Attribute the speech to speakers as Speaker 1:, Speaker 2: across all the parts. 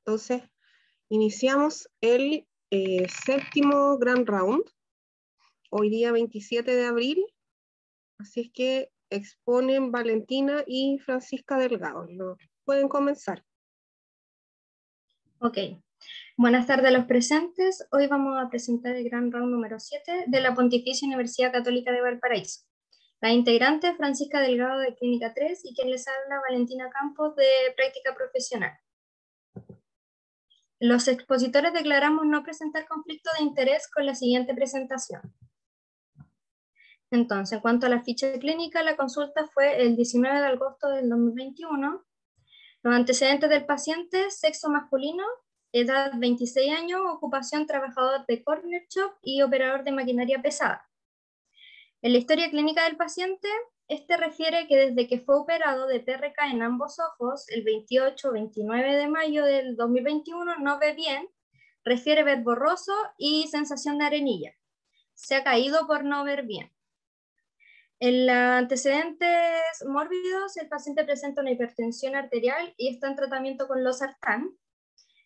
Speaker 1: Entonces, iniciamos el séptimo Grand Round, hoy día 27 de abril, así es que exponen Valentina y Francisca Delgado. Pueden comenzar.
Speaker 2: Ok, buenas tardes a los presentes. Hoy vamos a presentar el Grand Round número 7 de la Pontificia Universidad Católica de Valparaíso. La integrante Francisca Delgado de Clínica 3 y quien les habla Valentina Campos de Práctica Profesional. Los expositores declaramos no presentar conflicto de interés con la siguiente presentación. Entonces, en cuanto a la ficha clínica, la consulta fue el 19 de agosto del 2021. Los antecedentes del paciente: sexo masculino, edad 26 años, ocupación trabajador de corner shop y operador de maquinaria pesada. En la historia clínica del paciente, este refiere que desde que fue operado de PRK en ambos ojos, el 28-29 de mayo del 2021, no ve bien, refiere ver borroso y sensación de arenilla. Se ha caído por no ver bien. En los antecedentes mórbidos, el paciente presenta una hipertensión arterial y está en tratamiento con losartán.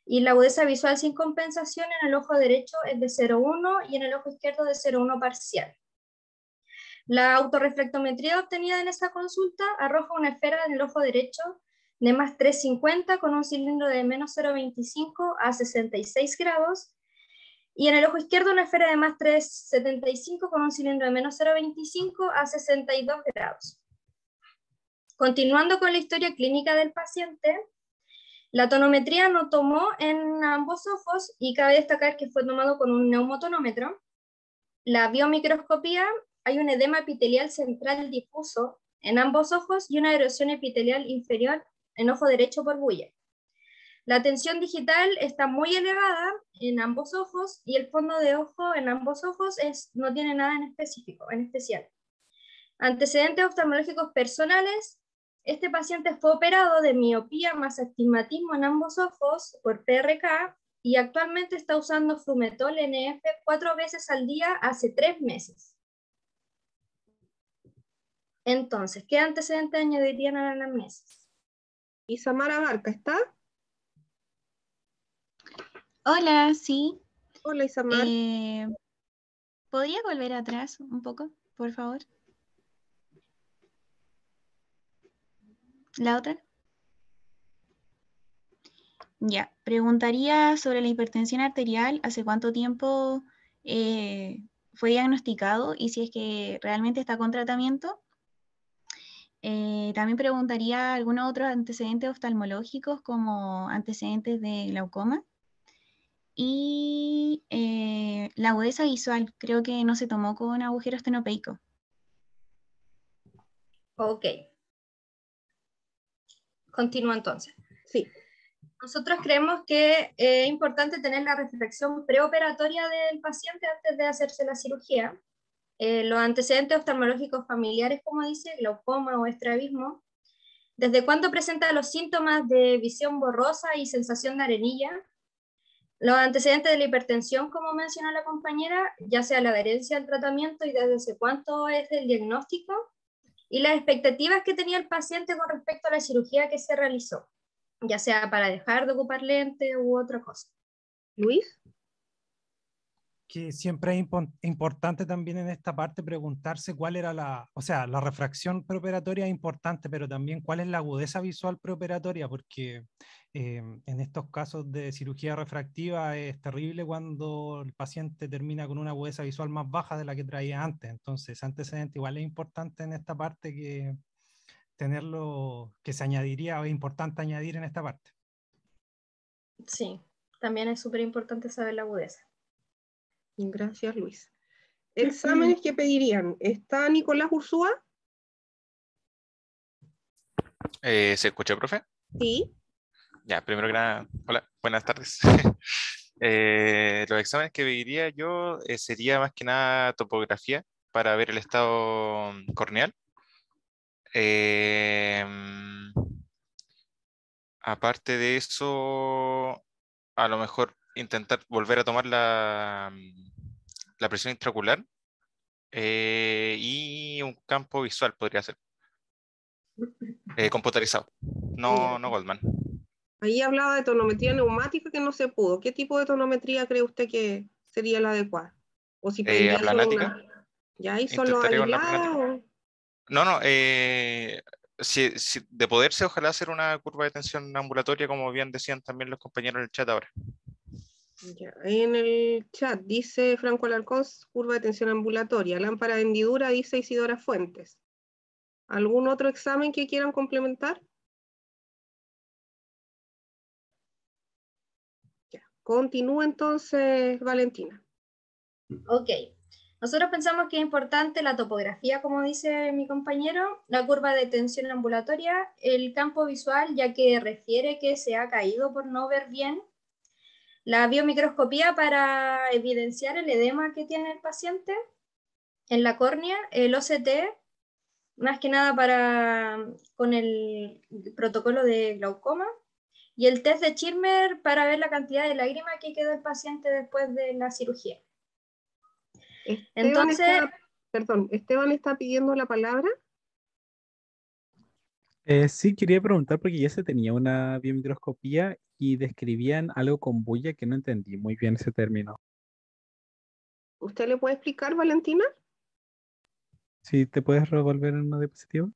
Speaker 2: Y la agudeza visual sin compensación en el ojo derecho es de 0,1 y en el ojo izquierdo de 0,1 parcial. La autorreflectometría obtenida en esta consulta arroja una esfera en el ojo derecho de más 350 con un cilindro de menos 0,25 a 66 grados, y en el ojo izquierdo una esfera de más 375 con un cilindro de menos 0,25 a 62 grados. Continuando con la historia clínica del paciente, la tonometría no tomó en ambos ojos y cabe destacar que fue tomado con un neumotonómetro. La biomicroscopía: hay un edema epitelial central difuso en ambos ojos y una erosión epitelial inferior en ojo derecho por bulla. La tensión digital está muy elevada en ambos ojos y el fondo de ojo en ambos ojos no tiene nada en especial. Antecedentes oftalmológicos personales: este paciente fue operado de miopía más astigmatismo en ambos ojos por PRK y actualmente está usando Fumetol NF 4 veces al día hace 3 meses. Entonces, ¿qué antecedentes añadirían a la anamnesis?
Speaker 1: Isamara Barca, ¿está?
Speaker 3: Hola, sí.
Speaker 1: Hola, Isamara.
Speaker 3: ¿Podría volver atrás un poco, por favor? ¿La otra? Ya, preguntaría sobre la hipertensión arterial, ¿hace cuánto tiempo fue diagnosticado y si es que realmente está con tratamiento? También preguntaría algunos otros antecedentes oftalmológicos como antecedentes de glaucoma. Y la agudeza visual, creo que no se tomó con agujero estenopeico.
Speaker 2: Ok. Continúo entonces.
Speaker 1: Sí.
Speaker 2: Nosotros creemos que es importante tener la reflexión preoperatoria del paciente antes de hacerse la cirugía. Los antecedentes oftalmológicos familiares, como dice, glaucoma o estrabismo. ¿Desde cuándo presenta los síntomas de visión borrosa y sensación de arenilla? Los antecedentes de la hipertensión, como mencionó la compañera, ya sea la adherencia al tratamiento y desde hace cuánto es el diagnóstico, y las expectativas que tenía el paciente con respecto a la cirugía que se realizó, ya sea para dejar de ocupar lentes u otra cosa.
Speaker 1: Luis.
Speaker 4: Que siempre es importante también en esta parte preguntarse cuál era la refracción preoperatoria es importante, pero también cuál es la agudeza visual preoperatoria, porque en estos casos de cirugía refractiva es terrible cuando el paciente termina con una agudeza visual más baja de la que traía antes. Entonces, antecedente igual es importante en esta parte que tenerlo, que se añadiría, o es importante añadir en esta parte.
Speaker 2: Sí, también es súper importante saber la agudeza.
Speaker 1: Gracias, Luis. ¿Exámenes que pedirían? ¿Está Nicolás Ursúa?
Speaker 5: ¿Se escucha, profe?
Speaker 1: Sí.
Speaker 5: Ya, primero que nada, hola, buenas tardes. Los exámenes que pediría yo sería más que nada topografía para ver el estado corneal. Aparte de eso, a lo mejor intentar volver a tomar la presión intraocular y un campo visual podría ser computarizado, no Goldman.
Speaker 1: Ahí hablaba de tonometría neumática que no se pudo. ¿Qué tipo de tonometría cree usted que sería la adecuada? O si prendía solo
Speaker 5: Aplanática.
Speaker 1: una. ¿Ya ahí solo
Speaker 5: Intentaría con la
Speaker 1: aislada?
Speaker 5: aplanática. No, si de poderse, ojalá hacer una curva de tensión ambulatoria, como bien decían también los compañeros en el chat ahora.
Speaker 1: Ya, ahí en el chat dice Franco Alarcón, curva de tensión ambulatoria. Lámpara de hendidura dice Isidora Fuentes. ¿Algún otro examen que quieran complementar? Ya, continúa entonces, Valentina.
Speaker 2: Ok. Nosotros pensamos que es importante la topografía, como dice mi compañero, la curva de tensión ambulatoria, el campo visual, ya que refiere que se ha caído por no ver bien, la biomicroscopía para evidenciar el edema que tiene el paciente en la córnea, el OCT, más que nada con el protocolo de glaucoma, y el test de Schirmer para ver la cantidad de lágrima que quedó el paciente después de la cirugía. Entonces,
Speaker 1: Esteban está pidiendo la palabra.
Speaker 6: Sí, quería preguntar porque ya se tenía una biomicroscopía y describían algo con bulla que no entendí muy bien ese término.
Speaker 1: ¿Usted le puede explicar, Valentina?
Speaker 6: ¿Sí te puedes revolver en una diapositiva?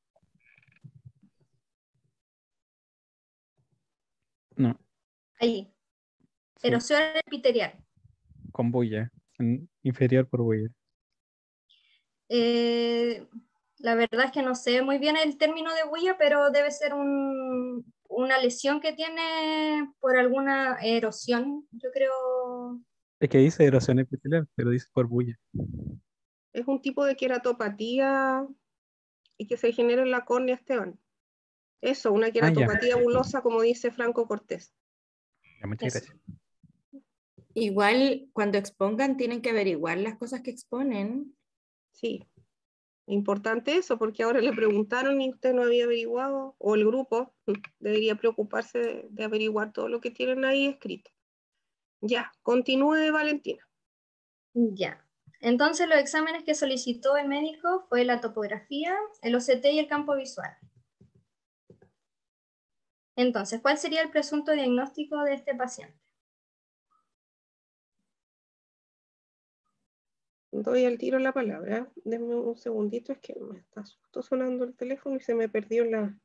Speaker 6: No,
Speaker 2: ahí,
Speaker 6: sí,
Speaker 2: erosión epitelial.
Speaker 6: con bulla, inferior por bulla.
Speaker 2: La verdad es que no sé muy bien el término de bulla, pero debe ser una lesión que tiene por alguna erosión, yo creo.
Speaker 6: Es que dice erosión epitelial, pero dice por bulla.
Speaker 1: Es un tipo de queratopatía y que se genera en la córnea, Esteban. Eso, una
Speaker 6: Ah, ya.
Speaker 1: queratopatía bulosa, como dice Franco Cortés.
Speaker 6: Ya, muchas
Speaker 7: Eso.
Speaker 6: gracias.
Speaker 7: Igual cuando expongan tienen que averiguar las cosas que exponen.
Speaker 1: Sí, importante eso, porque ahora le preguntaron y usted no había averiguado, o el grupo debería preocuparse de averiguar todo lo que tienen ahí escrito. Ya, continúe, Valentina.
Speaker 2: Ya. Entonces los exámenes que solicitó el médico fue la topografía, el OCT y el campo visual. Entonces, ¿cuál sería el presunto diagnóstico de este paciente?
Speaker 1: Doy al tiro la palabra. Denme un segundito, es que me está justo sonando el teléfono y se me perdió la...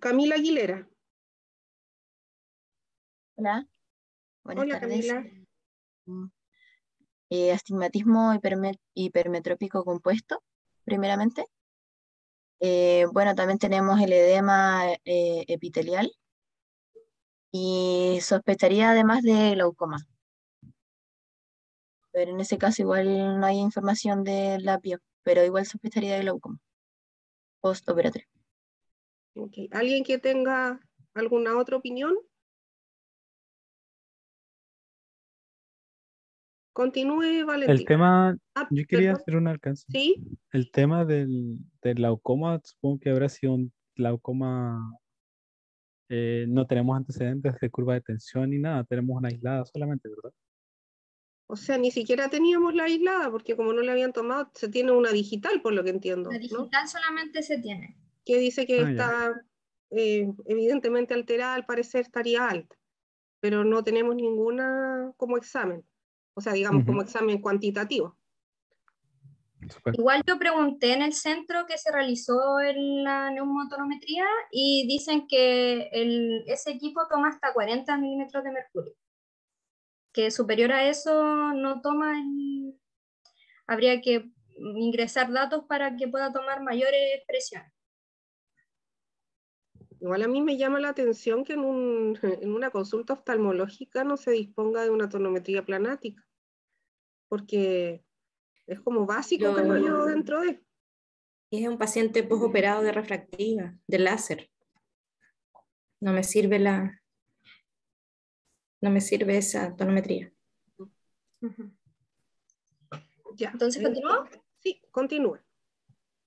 Speaker 1: Camila Aguilera.
Speaker 8: Hola, buenas
Speaker 1: Hola,
Speaker 8: tardes.
Speaker 1: Camila.
Speaker 8: Astigmatismo hipermetrópico compuesto, primeramente. Bueno, también tenemos el edema epitelial y sospecharía además de glaucoma. Pero en ese caso igual no hay información de la bio, pero igual sospecharía de glaucoma postoperatorio.
Speaker 1: Okay. ¿Alguien que tenga alguna otra opinión? Continúe, Valentina.
Speaker 6: El tema, yo quería
Speaker 1: Perdón.
Speaker 6: hacer un alcance.
Speaker 1: ¿Sí?
Speaker 6: El tema del glaucoma, supongo que habrá sido un glaucoma, no tenemos antecedentes de curva de tensión ni nada, tenemos una aislada solamente, ¿verdad?
Speaker 1: O sea, ni siquiera teníamos la aislada, porque como no le habían tomado, se tiene una digital, por lo que entiendo,
Speaker 2: La
Speaker 1: ¿no?
Speaker 2: digital solamente se tiene.
Speaker 1: Que dice que
Speaker 6: Ah, ya.
Speaker 1: está evidentemente alterada, al parecer estaría alta, pero no tenemos ninguna como examen, o sea, digamos como examen cuantitativo.
Speaker 6: Súper.
Speaker 2: Igual yo pregunté en el centro que se realizó en la neumotonometría y dicen que ese equipo toma hasta 40 milímetros de mercurio. Que superior a eso no toma, habría que ingresar datos para que pueda tomar mayores presiones.
Speaker 1: Igual a mí me llama la atención que en una consulta oftalmológica no se disponga de una tonometría planática, porque es como básico, creo yo, dentro de...
Speaker 7: Es un paciente postoperado de refractiva, de láser. No me sirve esa tonometría.
Speaker 1: Ya.
Speaker 2: Entonces, ¿continúo?
Speaker 1: Sí, continúa.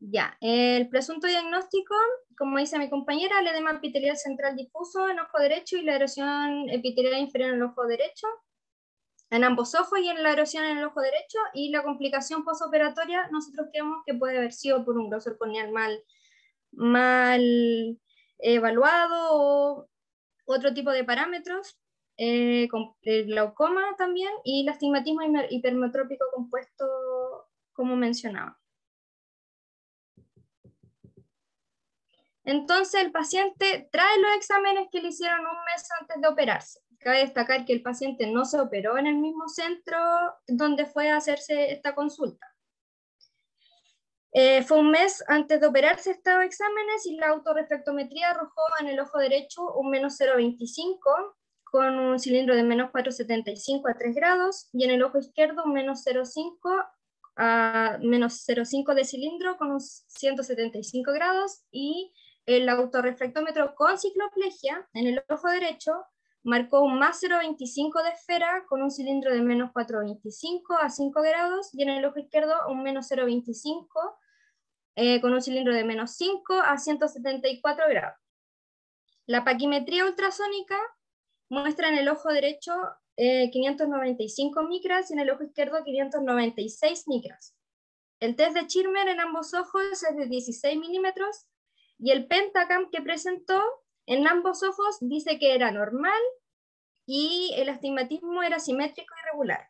Speaker 2: Ya, el presunto diagnóstico, como dice mi compañera, el edema epitelial central difuso en ojo derecho y la erosión epitelial inferior en el ojo derecho. en ambos ojos y en la erosión en el ojo derecho, y la complicación postoperatoria nosotros creemos que puede haber sido por un grosor corneal mal evaluado o otro tipo de parámetros, con el glaucoma también y el astigmatismo hipermetrópico compuesto, como mencionaba. Entonces el paciente trae los exámenes que le hicieron un mes antes de operarse. Cabe destacar que el paciente no se operó en el mismo centro donde fue a hacerse esta consulta. Fue un mes antes de operarse estos exámenes y la autorrefractometría arrojó en el ojo derecho un menos 0,25 con un cilindro de menos 4,75 a 3 grados y en el ojo izquierdo un menos 0,5 a menos 0,5 de cilindro con un 175 grados, y el autorrefractómetro con cicloplegia en el ojo derecho marcó un más 0,25 de esfera con un cilindro de menos 4,25 a 5 grados y en el ojo izquierdo un menos 0,25 con un cilindro de menos 5 a 174 grados. La paquimetría ultrasónica muestra en el ojo derecho 595 micras y en el ojo izquierdo 596 micras. El test de Schirmer en ambos ojos es de 16 milímetros y el Pentacam que presentó en ambos ojos dice que era normal y el astigmatismo era simétrico y regular.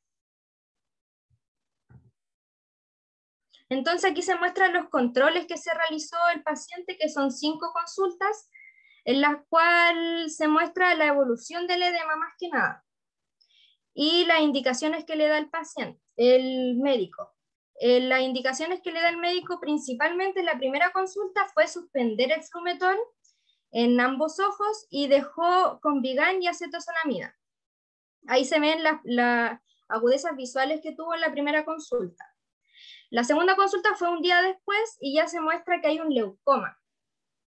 Speaker 2: Entonces aquí se muestran los controles que se realizó el paciente, que son 5 consultas, en las cuales se muestra la evolución del edema más que nada, y las indicaciones que le da el paciente, el médico. Las indicaciones que le da el médico principalmente en la primera consulta fue suspender el flumetol en ambos ojos y dejó Convigan y acetosanamida. Ahí se ven las agudezas visuales que tuvo en la primera consulta. La segunda consulta fue un día después y ya se muestra que hay un leucoma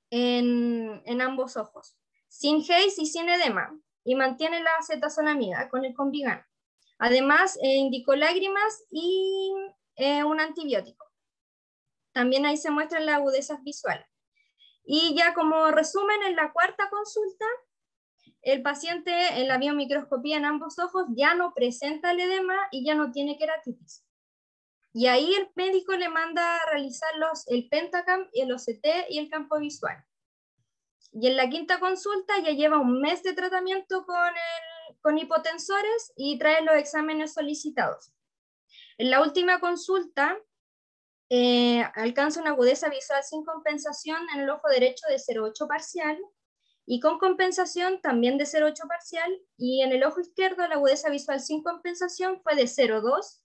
Speaker 2: en ambos ojos, sin Haze y sin edema, y mantiene la acetazolamida con el Convigan. Además, indicó lágrimas y un antibiótico. También ahí se muestran las agudezas visuales. Y ya como resumen, en la cuarta consulta, el paciente en la biomicroscopía en ambos ojos ya no presenta el edema y ya no tiene queratitis. Y ahí el médico le manda a realizar el Pentacam, el OCT y el campo visual. Y en la quinta consulta ya lleva un mes de tratamiento con hipotensores y trae los exámenes solicitados. En la última consulta alcanza una agudeza visual sin compensación en el ojo derecho de 0,8 parcial y con compensación también de 0,8 parcial, y en el ojo izquierdo la agudeza visual sin compensación fue de 0,2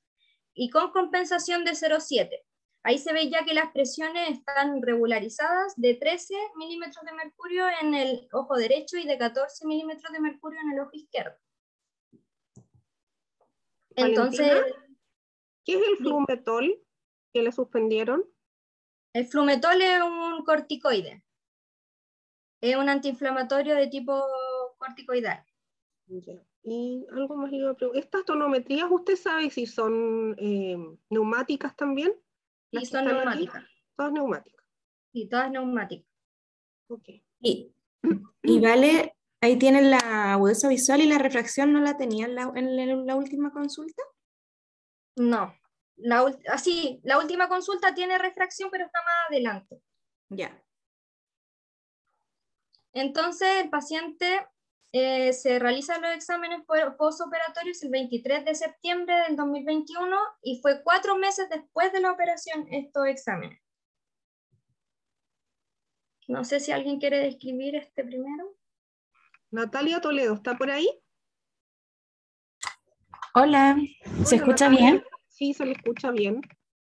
Speaker 2: y con compensación de 0,7. Ahí se ve ya que las presiones están regularizadas de 13 milímetros de mercurio en el ojo derecho y de 14 milímetros de mercurio en el ojo izquierdo. Entonces,
Speaker 1: ¿qué es el flumetol que le suspendieron?
Speaker 2: El flumetol es un corticoide. Es un antiinflamatorio de tipo corticoidal.
Speaker 1: Ya. Y algo más le iba a preguntar. ¿Estas tonometrías usted sabe si son neumáticas también?
Speaker 2: Sí, son neumáticas.
Speaker 1: Todas neumáticas.
Speaker 2: Sí, todas neumáticas.
Speaker 1: Okay.
Speaker 7: Y vale, ahí tienen la agudeza visual y la refracción, ¿no la tenían en la última consulta?
Speaker 2: No. La última consulta tiene refracción, pero está más adelante.
Speaker 7: Ya.
Speaker 2: Entonces el paciente se realiza los exámenes postoperatorios el 23 de septiembre del 2021 y fue 4 meses después de la operación estos exámenes. No sé si alguien quiere describir este primero.
Speaker 1: Natalia Toledo, ¿está por ahí?
Speaker 9: Hola, ¿se
Speaker 1: Hola,
Speaker 9: escucha
Speaker 1: Natalia.
Speaker 9: bien?
Speaker 1: Sí, se le escucha bien.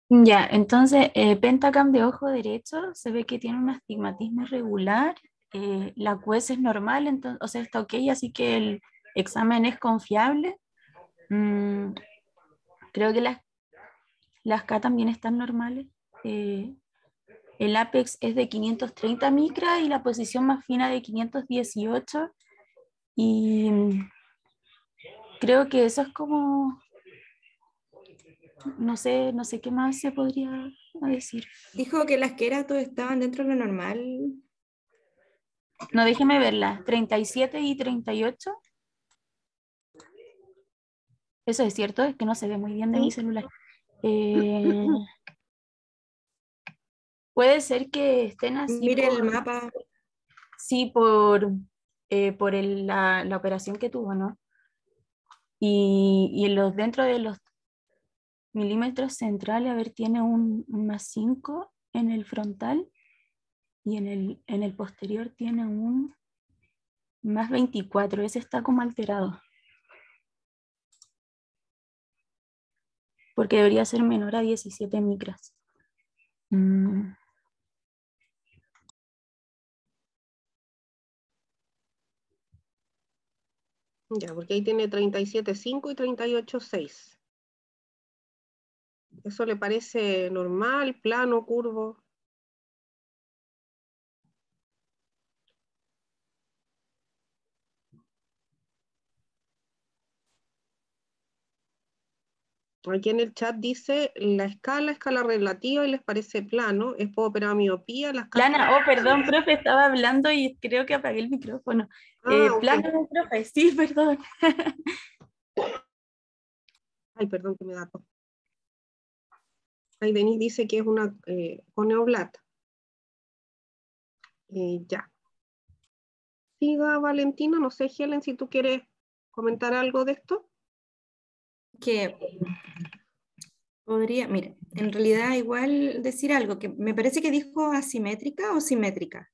Speaker 9: Ya, entonces, Pentacam de ojo derecho se ve que tiene un astigmatismo irregular, la QS es normal, entonces, o sea, está ok, así que el examen es confiable. Creo que las K también están normales. El apex es de 530 micras y la posición más fina de 518. Y creo que eso es como... No sé qué más se podría decir.
Speaker 7: Dijo que las queratos estaban dentro de lo normal.
Speaker 9: No, déjeme verlas. 37 y 38. Eso es cierto, es que no se ve muy bien de mi
Speaker 1: Sí.
Speaker 9: celular. Eh, puede ser que estén así
Speaker 7: Mire el
Speaker 9: por,
Speaker 7: mapa.
Speaker 9: sí, por la operación que tuvo, ¿no? Y dentro de los milímetros centrales, a ver, tiene un +5 en el frontal y en el posterior tiene un +24. Ese está como alterado. Porque debería ser menor a 17 micras.
Speaker 1: Ya, porque ahí tiene 37,5 y 38,6. ¿Eso le parece normal, plano, curvo? Aquí en el chat dice, la escala relativa y les parece plano, es operar miopía, las
Speaker 9: Plana,
Speaker 1: cascas.
Speaker 9: oh, perdón, profe, estaba hablando y creo que apagué el micrófono.
Speaker 1: Ok.
Speaker 9: Plana, profe, sí, perdón.
Speaker 1: Ay, perdón que me da tos. Ahí Denise dice que es una coneoblata. Ya. Siga Valentina, no sé, Helen, si tú quieres comentar algo de esto.
Speaker 7: Que podría, mire, en realidad igual decir algo, que me parece que dijo asimétrica o simétrica.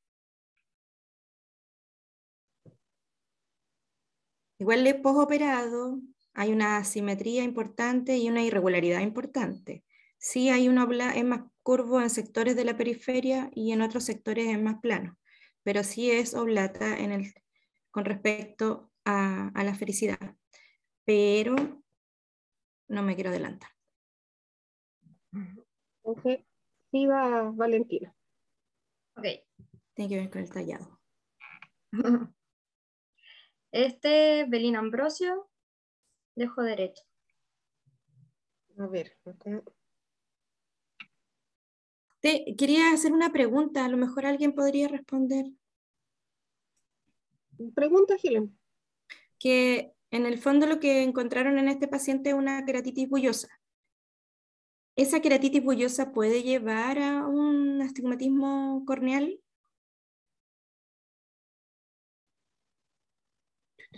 Speaker 7: Igual de posoperado hay una asimetría importante y una irregularidad importante. Sí hay es más curvo en sectores de la periferia y en otros sectores es más plano, pero sí es oblata con respecto a la fericidad. Pero no me quiero adelantar.
Speaker 1: Ok. Siga Valentina.
Speaker 2: Ok.
Speaker 7: Tiene que ver con el tallado.
Speaker 2: Belín Ambrosio, de ojo derecho.
Speaker 1: A ver, acá.
Speaker 7: Quería hacer una pregunta, a lo mejor alguien podría responder.
Speaker 1: Pregunta, Helen.
Speaker 7: Que en el fondo lo que encontraron en este paciente es una queratitis bullosa. ¿Esa queratitis bullosa puede llevar a un astigmatismo corneal?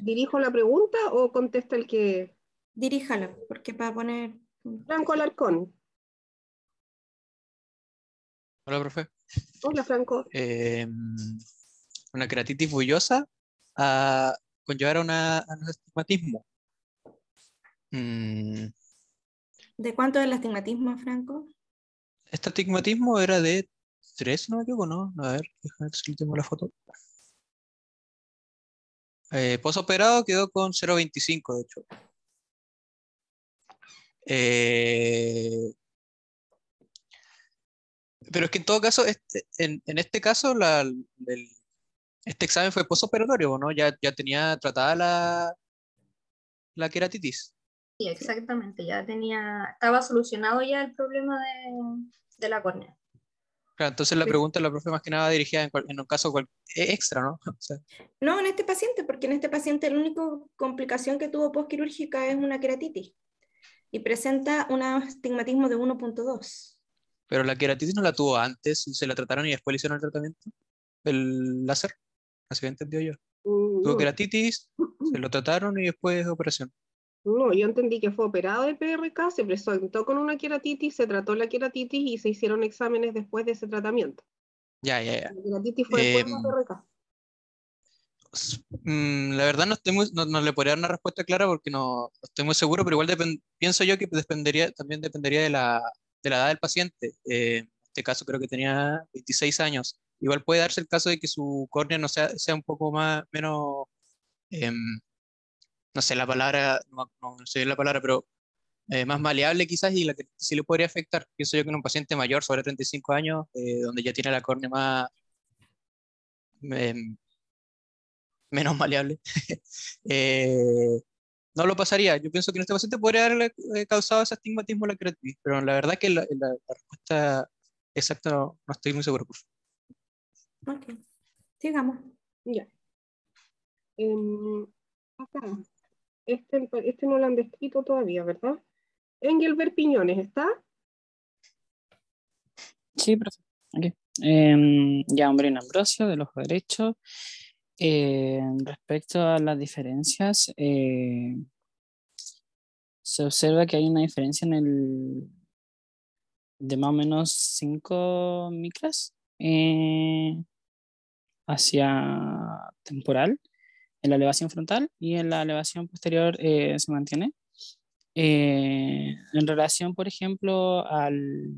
Speaker 1: ¿Dirijo la pregunta o contesta el que...
Speaker 7: Diríjala, porque para poner...
Speaker 1: Franco Alarcón.
Speaker 10: Hola, profe.
Speaker 1: Hola, Franco.
Speaker 10: Una queratitis bullosa a conllevar a un astigmatismo. Mm,
Speaker 7: ¿De cuánto es el astigmatismo, Franco?
Speaker 10: Este astigmatismo era de 3, si no me equivoco, ¿no? A ver, déjame ver si tengo la foto. Posoperado quedó con 0,25, de hecho. Pero es que en todo caso, en este caso, este examen fue posoperatorio, ¿no? Ya tenía tratada la queratitis.
Speaker 2: Sí, exactamente, estaba solucionado ya el problema de la córnea.
Speaker 10: Claro, entonces la pregunta de la profe más que nada dirigida en un caso extra, ¿no? O sea,
Speaker 7: No, en este paciente, porque en este paciente la única complicación que tuvo postquirúrgica es una queratitis y presenta un astigmatismo de 1.2.
Speaker 10: pero la queratitis no la tuvo antes y se la trataron y después le hicieron el tratamiento, el láser, así que entendido yo. Tuvo
Speaker 1: No,
Speaker 10: queratitis, se lo trataron y después operación.
Speaker 1: no, yo entendí que fue operado de PRK, se presentó con una queratitis, se trató la queratitis y se hicieron exámenes después de ese tratamiento.
Speaker 10: Ya, ya, ya.
Speaker 1: La queratitis fue después de la PRK.
Speaker 10: La verdad no le podría dar una respuesta clara porque no estoy muy seguro, pero igual pienso yo que también dependería de la edad del paciente. En este caso creo que tenía 26 años. Igual puede darse el caso de que su córnea no sea un poco menos, em, no sé la palabra, no sé la palabra, pero más maleable quizás y la que sí le podría afectar. Pienso yo que en un paciente mayor, sobre 35 años, donde ya tiene la córnea em, menos maleable, eh, no lo pasaría. Yo pienso que en este paciente podría haberle causado ese astigmatismo a la queratitis, pero la verdad que la respuesta exacta no estoy muy seguro.
Speaker 7: Ok, sigamos.
Speaker 1: Ya. Acá. este no lo han descrito todavía, ¿verdad? Engelbert Piñones, ¿está?
Speaker 11: Sí, profe. Aquí. Ya, Umbrino Ambrosio, del ojo derecho. Respecto a las diferencias, se observa que hay una diferencia de más o menos 5 micras hacia temporal, en la elevación frontal, y en la elevación posterior se mantiene. En relación, por ejemplo, al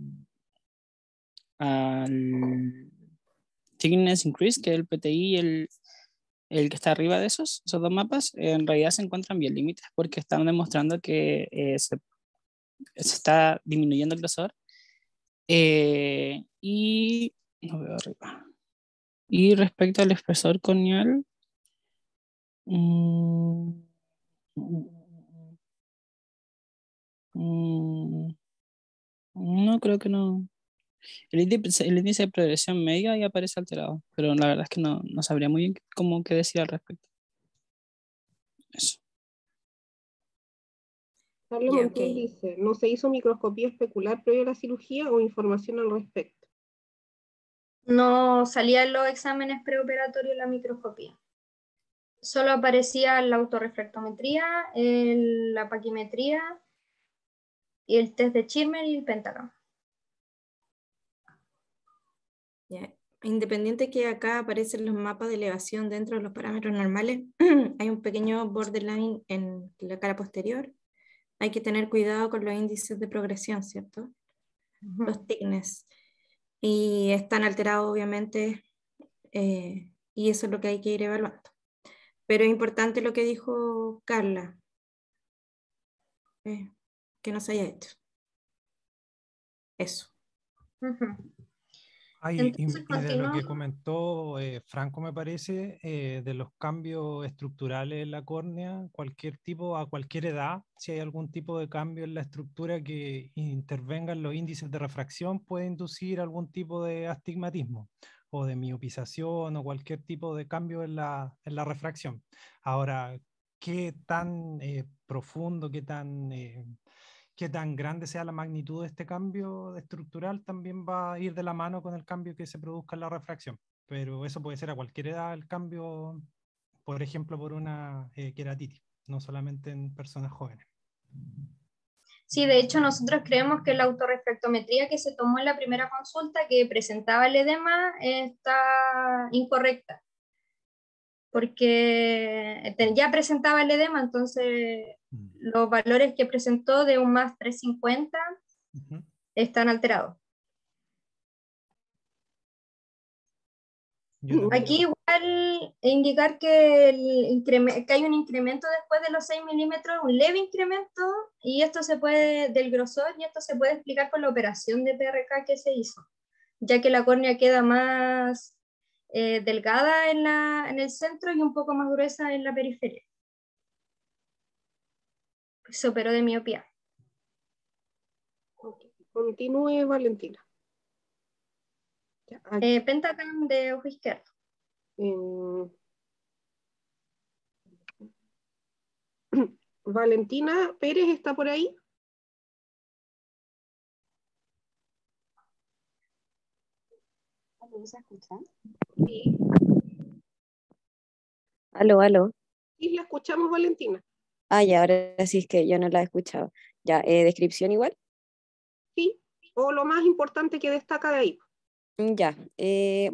Speaker 11: thickness increase, que es el PTI y el que está arriba de esos dos mapas, en realidad se encuentran bien límites porque están demostrando que se está disminuyendo el grosor. Y no veo arriba. Y respecto al espesor corneal, no creo que no. El índice de progresión media ya aparece alterado, pero la verdad es que no sabría muy bien cómo qué decir al respecto. Eso.
Speaker 1: Carlos
Speaker 7: Ya,
Speaker 1: Montiel
Speaker 7: ok.
Speaker 1: dice, ¿no se hizo microscopía especular previo a la cirugía o información al respecto?
Speaker 2: No salían los exámenes preoperatorios en la microscopía. Solo aparecía la autorrefractometría, la paquimetría y el test de Schirmer y el Pentagram.
Speaker 7: Ya. Independiente que acá aparecen los mapas de elevación dentro de los parámetros normales, hay un pequeño borderline en la cara posterior. Hay que tener cuidado con los índices de progresión, ¿cierto? Los thickness. Y están alterados, obviamente, y eso es lo que hay que ir evaluando. Pero es importante lo que dijo Carla, que no se haya hecho. Eso.
Speaker 4: Ay,
Speaker 2: Entonces,
Speaker 4: y de lo que
Speaker 2: continuamos.
Speaker 4: comentó Franco, me parece, de los cambios estructurales en la córnea, cualquier tipo, a cualquier edad, si hay algún tipo de cambio en la estructura que intervenga en los índices de refracción, puede inducir algún tipo de astigmatismo o de miopización o cualquier tipo de cambio en la refracción. Ahora, qué tan profundo, qué tan grande sea la magnitud de este cambio estructural también va a ir de la mano con el cambio que se produzca en la refracción. Pero eso puede ser a cualquier edad el cambio, por ejemplo, por una queratitis, no solamente en personas jóvenes.
Speaker 2: Sí, de hecho nosotros creemos que la autorrefractometría que se tomó en la primera consulta que presentaba el edema está incorrecta, porque ya presentaba el edema, entonces los valores que presentó de un más 350 están alterados. Aquí igual indicar que, que hay un incremento después de los 6 milímetros, un leve incremento, y esto se puede, del grosor, y esto se puede explicar por la operación de PRK que se hizo, ya que la córnea queda más delgada en el centro y un poco más gruesa en la periferia. Se operó de miopía.
Speaker 1: Okay. Continúe, Valentina.
Speaker 2: Pentagram de ojo izquierdo.
Speaker 1: Valentina Pérez está por ahí.
Speaker 12: ¿Se escuchan?
Speaker 1: Sí.
Speaker 12: Aló, aló.
Speaker 1: Sí, la escuchamos, Valentina.
Speaker 12: Ah, ya, ahora sí es que yo no la he escuchado. Ya, ¿descripción igual?
Speaker 1: Sí, o lo más importante que destaca de ahí.
Speaker 12: Ya,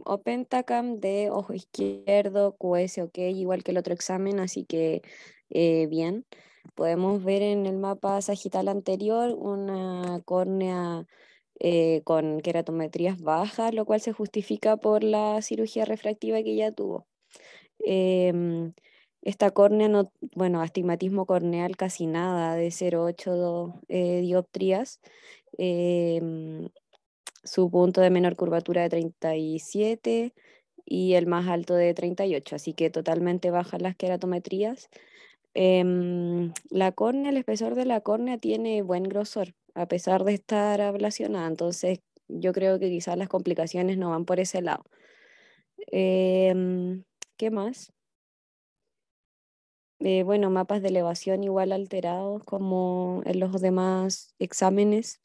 Speaker 12: OpenTACAM de ojo izquierdo, QS ok, igual que el otro examen, así que bien. Podemos ver en el mapa sagital anterior una córnea con queratometrías bajas, lo cual se justifica por la cirugía refractiva que ya tuvo. Esta córnea, no, bueno, astigmatismo corneal casi nada, de 0,8 dioptrías. Su punto de menor curvatura de 37 y el más alto de 38, así que totalmente bajas las queratometrías. La córnea, el espesor de la córnea tiene buen grosor, a pesar de estar ablacionada, entonces yo creo que quizás las complicaciones no van por ese lado. ¿Qué más? bueno, mapas de elevación igual alterados como en los demás exámenes.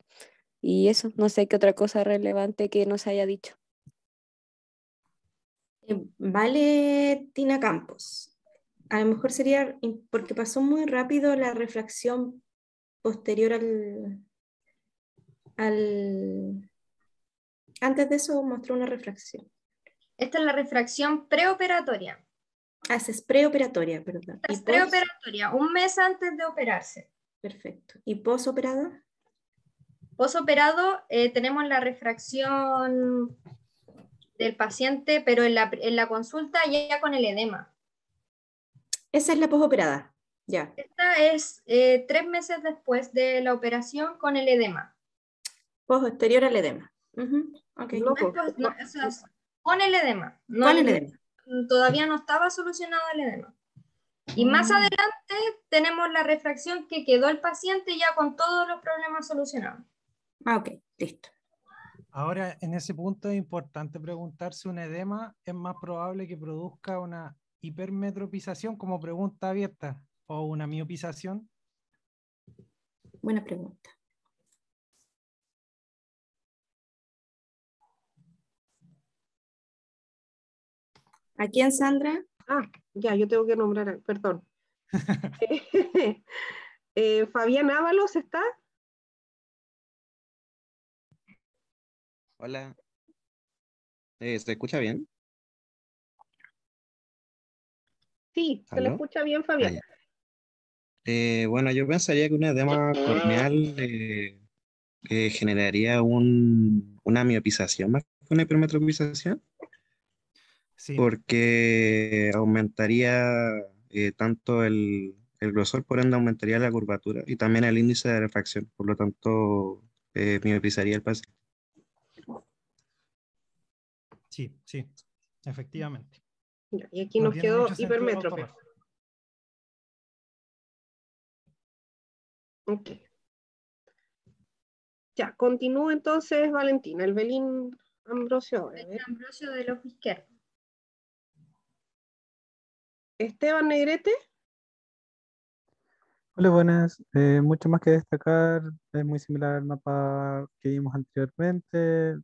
Speaker 12: Y eso, no sé qué otra cosa relevante que nos haya dicho.
Speaker 7: Vale, Tina Campos. A lo mejor sería porque pasó muy rápido la refracción posterior antes de eso mostró una refracción.
Speaker 2: Esta es la refracción preoperatoria.
Speaker 7: Esa es preoperatoria, perdón.
Speaker 2: Esta es preoperatoria, un mes antes de operarse.
Speaker 7: Perfecto. ¿Y posoperado?
Speaker 2: Posoperado tenemos la refracción del paciente, pero en la consulta ya con el edema.
Speaker 7: Esa es la posoperada, ya.
Speaker 2: Esta es 3 meses después de la operación con el edema.
Speaker 7: Posterior al edema. Okay.
Speaker 2: Con el edema. No,
Speaker 7: con el edema.
Speaker 2: Todavía no estaba solucionado el edema. Y más adelante tenemos la refracción que quedó el paciente ya con todos los problemas solucionados.
Speaker 7: Ok, listo.
Speaker 4: Ahora, en ese punto es importante preguntarse, ¿un edema es más probable que produzca una hipermetropización como pregunta abierta o una miopización?
Speaker 7: Buena pregunta. ¿A quién, Sandra?
Speaker 1: Ya, yo tengo que nombrar, perdón. Fabián Ábalos, ¿está?
Speaker 13: Hola. ¿Se escucha bien?
Speaker 1: Sí, se le
Speaker 13: ¿Aló?
Speaker 1: escucha bien, Fabián.
Speaker 13: Ya. Bueno, yo pensaría que un edema corneal generaría una miopización más que una hipermetropización,
Speaker 4: Sí.
Speaker 13: porque aumentaría tanto el grosor, por ende aumentaría la curvatura y también el índice de refracción, por lo tanto miopizaría el paciente.
Speaker 4: Sí, efectivamente.
Speaker 1: Y aquí nos
Speaker 4: tiene
Speaker 1: quedó
Speaker 4: mucho sentido,
Speaker 1: hipermétrope.
Speaker 4: doctora.
Speaker 1: Ok. Ya, continúa entonces Valentina, el Belín Ambrosio.
Speaker 2: El Ambrosio del ojo izquierdo.
Speaker 1: Esteban Negrete.
Speaker 6: Hola, buenas. Mucho más que destacar. Es muy similar al mapa que vimos anteriormente.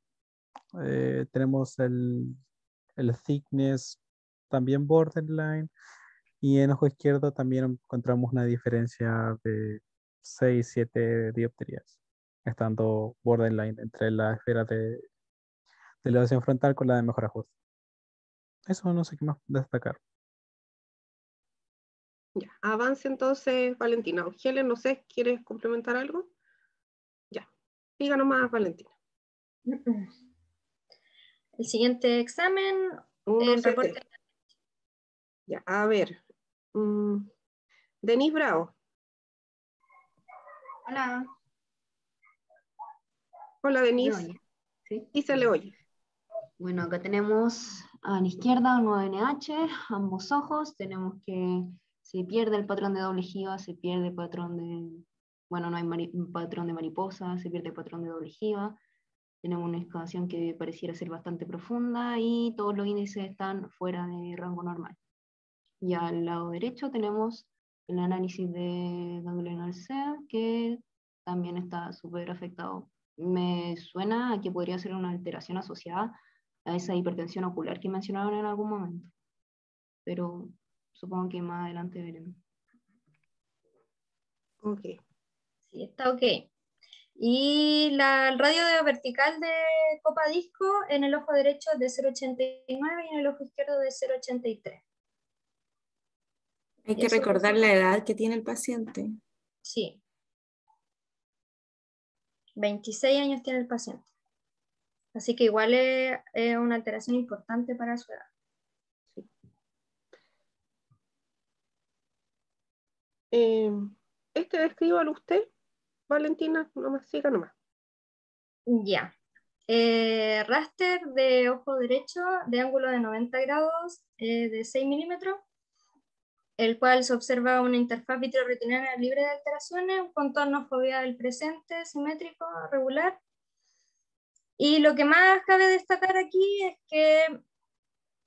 Speaker 6: Tenemos el thickness también borderline. Y en ojo izquierdo también encontramos una diferencia de 6-7 dioptrías, estando borderline entre la esfera de elevación frontal con la de mejor ajuste. Eso no sé qué más destacar.
Speaker 1: Ya, avance entonces Valentina. Ojele, no sé, ¿quieres complementar algo? Ya, diga nomás Valentina.
Speaker 2: El siguiente examen,
Speaker 1: el
Speaker 2: reporte.
Speaker 1: Ya, a ver. Denise Bravo.
Speaker 14: Hola.
Speaker 1: Hola, Denise.
Speaker 14: ¿Me oye? Sí.
Speaker 1: Sí, se le oye.
Speaker 14: Bueno, acá tenemos a la izquierda un 9NH, ambos ojos. Tenemos que se pierde el patrón de doble jiba, se pierde el patrón de, bueno, no hay patrón de mariposa, se pierde el patrón de doble jiba. Tenemos una excavación que pareciera ser bastante profunda y todos los índices están fuera de rango normal. Y al lado derecho tenemos el análisis de ganglional C, que también está súper afectado. Me suena a que podría ser una alteración asociada a esa hipertensión ocular que mencionaron en algún momento. Pero supongo que más adelante veremos.
Speaker 1: Ok.
Speaker 2: Sí, está ok. Y el radio de vertical de copa disco en el ojo derecho es de 0,89 y en el ojo izquierdo de 0,83.
Speaker 7: Hay que recordar la edad que tiene el paciente.
Speaker 2: Sí. 26 años tiene el paciente. Así que igual es una alteración importante para su edad.
Speaker 1: Descríbalo usted, Valentina, nomás, siga nomás.
Speaker 2: Ya. Raster de ojo derecho de ángulo de 90 grados de 6 milímetros, el cual se observa una interfaz vitreoretinaria libre de alteraciones, un contorno foveal presente, simétrico, regular. Y lo que más cabe destacar aquí es que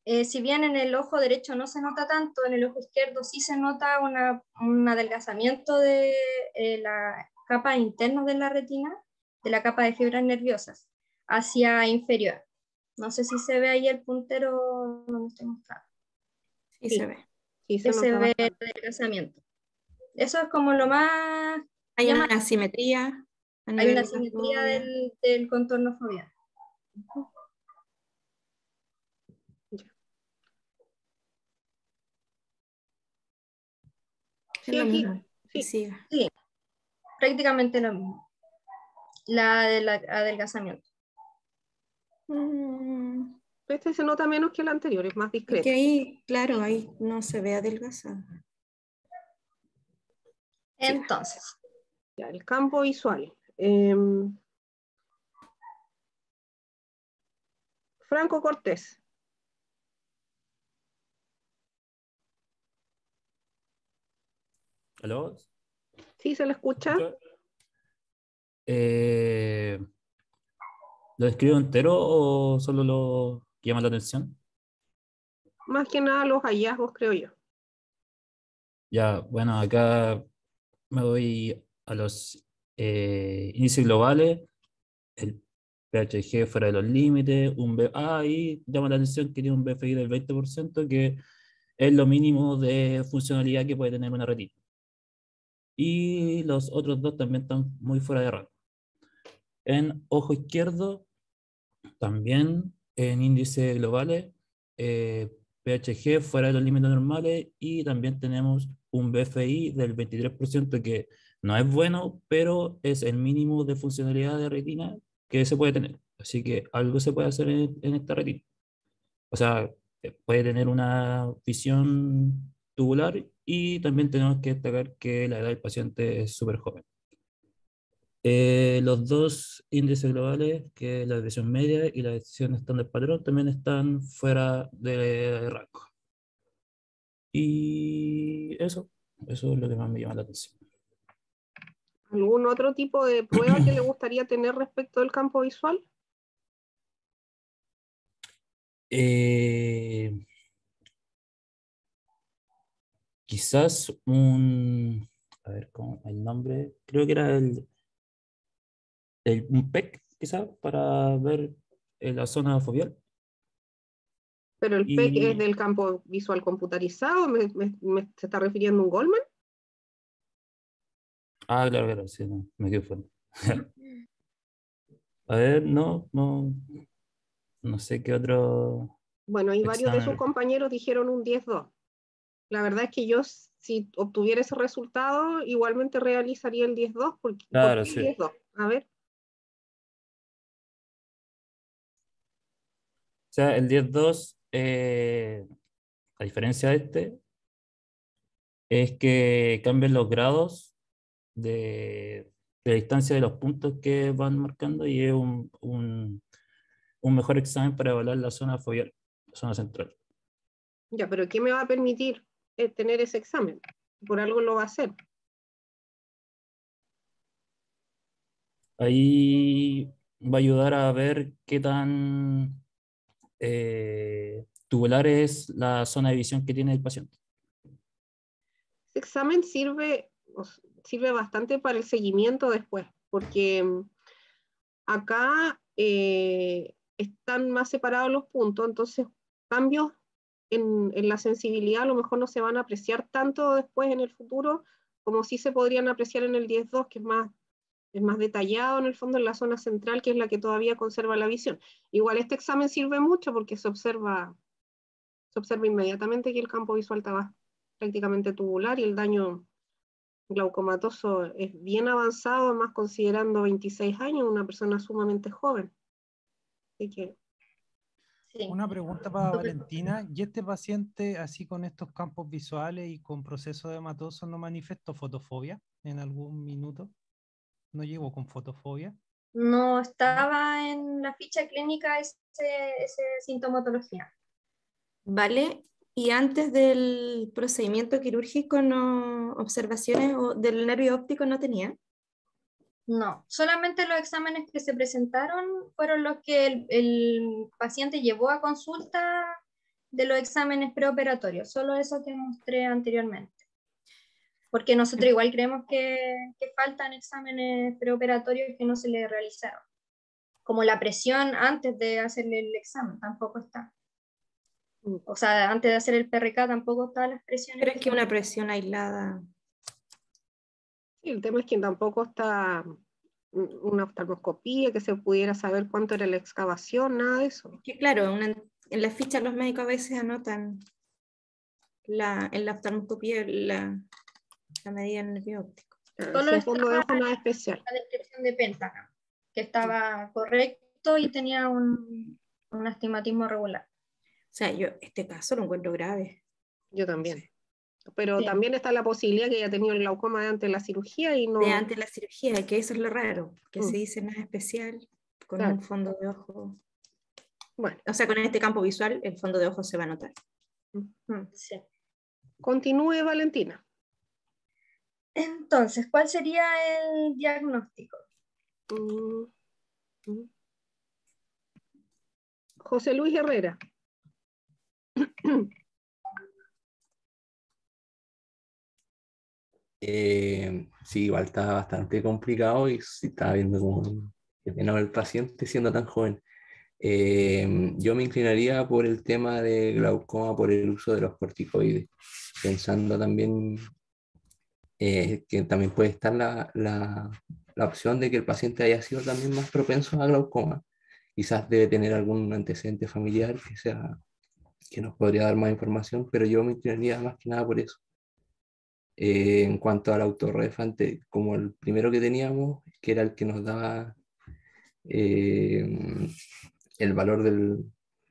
Speaker 2: Si bien en el ojo derecho no se nota tanto, en el ojo izquierdo sí se nota un adelgazamiento de la capa interna de la retina, de la capa de fibras nerviosas, hacia inferior. No sé si se ve ahí el puntero donde estoy mostrando.
Speaker 7: Sí, se ve.
Speaker 1: Sí,
Speaker 2: Que se
Speaker 1: nota
Speaker 2: ve el
Speaker 1: bastante.
Speaker 2: adelgazamiento. Eso es como lo más...
Speaker 7: Hay
Speaker 2: llama-
Speaker 7: una asimetría a
Speaker 2: Hay
Speaker 7: nivel
Speaker 2: una
Speaker 7: de la
Speaker 2: simetría
Speaker 7: fobia.
Speaker 2: del contorno foveal.
Speaker 7: Es
Speaker 1: Sí,
Speaker 7: lo
Speaker 1: aquí,
Speaker 7: mismo. Que
Speaker 1: sí.
Speaker 7: siga.
Speaker 2: Sí, prácticamente lo mismo. La del adelgazamiento.
Speaker 1: Este se nota menos que el anterior, es más
Speaker 7: Es
Speaker 1: discreto.
Speaker 7: que ahí, claro, ahí no se ve adelgazado.
Speaker 2: Entonces,
Speaker 1: Ya, el campo visual. Franco Cortés.
Speaker 15: ¿Aló?
Speaker 1: ¿Sí se le escucha?
Speaker 15: Eh, ¿Lo escribo entero o solo lo que llama la atención?
Speaker 1: Más que nada los hallazgos, creo yo.
Speaker 15: Ya, bueno, acá me voy a los índices globales, el PHG fuera de los límites, ahí llama la atención que tiene un BFI del 20%, que es lo mínimo de funcionalidad que puede tener una retina. Y los otros dos también están muy fuera de rango. En ojo izquierdo, también en índices globales, PHG fuera de los límites normales y también tenemos un BFI del 23% que no es bueno, pero es el mínimo de funcionalidad de retina que se puede tener. Así que algo se puede hacer en esta retina. O sea, puede tener una visión tubular y también tenemos que destacar que la edad del paciente es súper joven. Los dos índices globales, que es la desviación media y la desviación estándar patrón, también están fuera de rango. Y eso es lo que más me llama la atención.
Speaker 1: ¿Algún otro tipo de prueba que le gustaría tener respecto del campo visual?
Speaker 15: Quizás a ver, ¿cómo el nombre? Creo que era un PEC, quizás, para ver la zona foveal.
Speaker 1: Pero el PEC es
Speaker 15: Y,
Speaker 1: del campo visual computarizado, ¿se está refiriendo a un Goldman?
Speaker 15: claro, sí, no, me quedo fuera. A ver, no sé qué otro
Speaker 1: Bueno, y varios de sus
Speaker 15: examen.
Speaker 1: compañeros dijeron un 10-2. La verdad es que yo, si obtuviera ese resultado, igualmente realizaría el 10-2. ¿Por qué
Speaker 15: Claro,
Speaker 1: el
Speaker 15: sí.
Speaker 1: 10-2? A ver.
Speaker 15: O sea, el 10-2, a diferencia de es que cambian los grados de distancia de los puntos que van marcando y es un mejor examen para evaluar la zona foveal, la zona central.
Speaker 1: Ya, pero ¿qué me va a permitir tener ese examen? Por algo lo va a hacer.
Speaker 15: Ahí va a ayudar a ver qué tan tubular es la zona de visión que tiene el paciente.
Speaker 1: Ese examen sirve bastante para el seguimiento después, porque acá están más separados los puntos, entonces cambios en la sensibilidad a lo mejor no se van a apreciar tanto después en el futuro como sí se podrían apreciar en el 10-2, que es más detallado en el fondo en la zona central, que es la que todavía conserva la visión. Igual este examen sirve mucho porque se observa inmediatamente que el campo visual estaba prácticamente tubular y el daño glaucomatoso es bien avanzado, más considerando 26 años, una persona sumamente joven. Así que...
Speaker 4: Una pregunta para Valentina. ¿Y este paciente, así con estos campos visuales y con proceso de hematoso, no manifestó fotofobia en algún minuto? ¿No llegó con fotofobia?
Speaker 2: no estaba en la ficha clínica esa sintomatología.
Speaker 7: ¿Vale? Y antes del procedimiento quirúrgico, no, observaciones del nervio óptico no tenía.
Speaker 2: No, solamente los exámenes que se presentaron fueron los que el paciente llevó a consulta de los exámenes preoperatorios, solo eso que mostré anteriormente. Porque nosotros igual creemos que faltan exámenes preoperatorios que no se le realizaron. Como la presión antes de hacerle el examen, tampoco está. O sea, antes de hacer el PRK tampoco están las presiones.
Speaker 7: Pero es que una presión aislada.
Speaker 1: Sí, el tema es que tampoco está una oftalmoscopía, que se pudiera saber cuánto era la excavación, nada de eso.
Speaker 7: Que claro, en las fichas los médicos a veces anotan en la oftalmoscopía la medida en el nervio óptico.
Speaker 2: Solo
Speaker 1: el fondo de ojo nada especial.
Speaker 2: La descripción de Pentagram, que estaba correcto y tenía un astigmatismo regular.
Speaker 7: O sea, yo este caso lo encuentro grave.
Speaker 1: Yo también. Pero
Speaker 2: Sí.
Speaker 1: también está la posibilidad que haya tenido el glaucoma de antes de la cirugía y no...
Speaker 7: De antes de la cirugía, que eso es lo raro, que
Speaker 1: Mm.
Speaker 7: se dice nada especial con
Speaker 1: Claro.
Speaker 7: un fondo de ojo.
Speaker 1: Bueno.
Speaker 7: O sea, con este campo visual, el fondo de ojo se va a notar.
Speaker 2: Sí.
Speaker 1: Continúe, Valentina.
Speaker 2: Entonces, ¿cuál sería el diagnóstico?
Speaker 1: José Luis Herrera.
Speaker 16: Sí, igual está bastante complicado y sí estaba viendo como que pena el paciente siendo tan joven. Yo me inclinaría por el tema de glaucoma por el uso de los corticoides, pensando también que también puede estar la opción de que el paciente haya sido también más propenso a glaucoma. Quizás debe tener algún antecedente familiar que nos podría dar más información, pero yo me inclinaría más que nada por eso. En cuanto al autorrefante, como el primero que teníamos, que era el que nos daba el valor del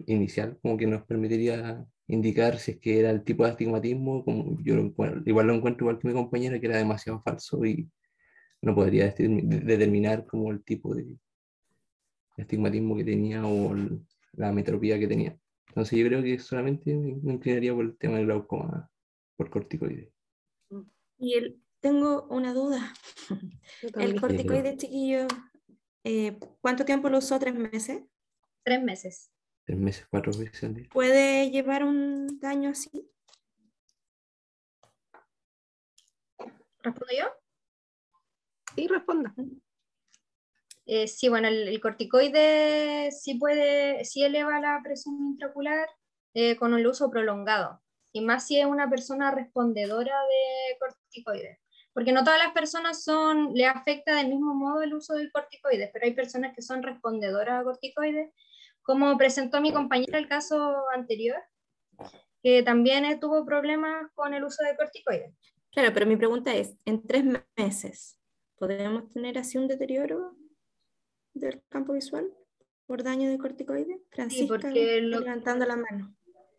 Speaker 16: inicial, como que nos permitiría indicar si es que era el tipo de astigmatismo, como yo igual lo encuentro igual que mi compañera, que era demasiado falso y no podría determinar como el tipo de astigmatismo que tenía o la metropía que tenía. Entonces yo creo que solamente me inclinaría por el tema del glaucoma por corticoides.
Speaker 7: Y tengo una duda. El corticoide chiquillo, ¿cuánto tiempo lo usó? ¿3 meses?
Speaker 2: 3 meses.
Speaker 16: 3 meses, 4 veces al día.
Speaker 7: ¿Puede llevar un daño así?
Speaker 2: ¿Respondo yo?
Speaker 1: Sí, responda.
Speaker 2: Sí, bueno, el corticoide sí eleva la presión intraocular con el uso prolongado. Y más si es una persona respondedora de corticoides. Porque no todas las personas le afecta del mismo modo el uso del corticoide, pero hay personas que son respondedoras a corticoides, como presentó mi compañera el caso anterior, que también tuvo problemas con el uso de corticoides.
Speaker 7: Claro, pero mi pregunta es, en 3 meses, ¿podemos tener así un deterioro del campo visual por daño de corticoide? Francisca,
Speaker 2: porque
Speaker 7: levantando la mano.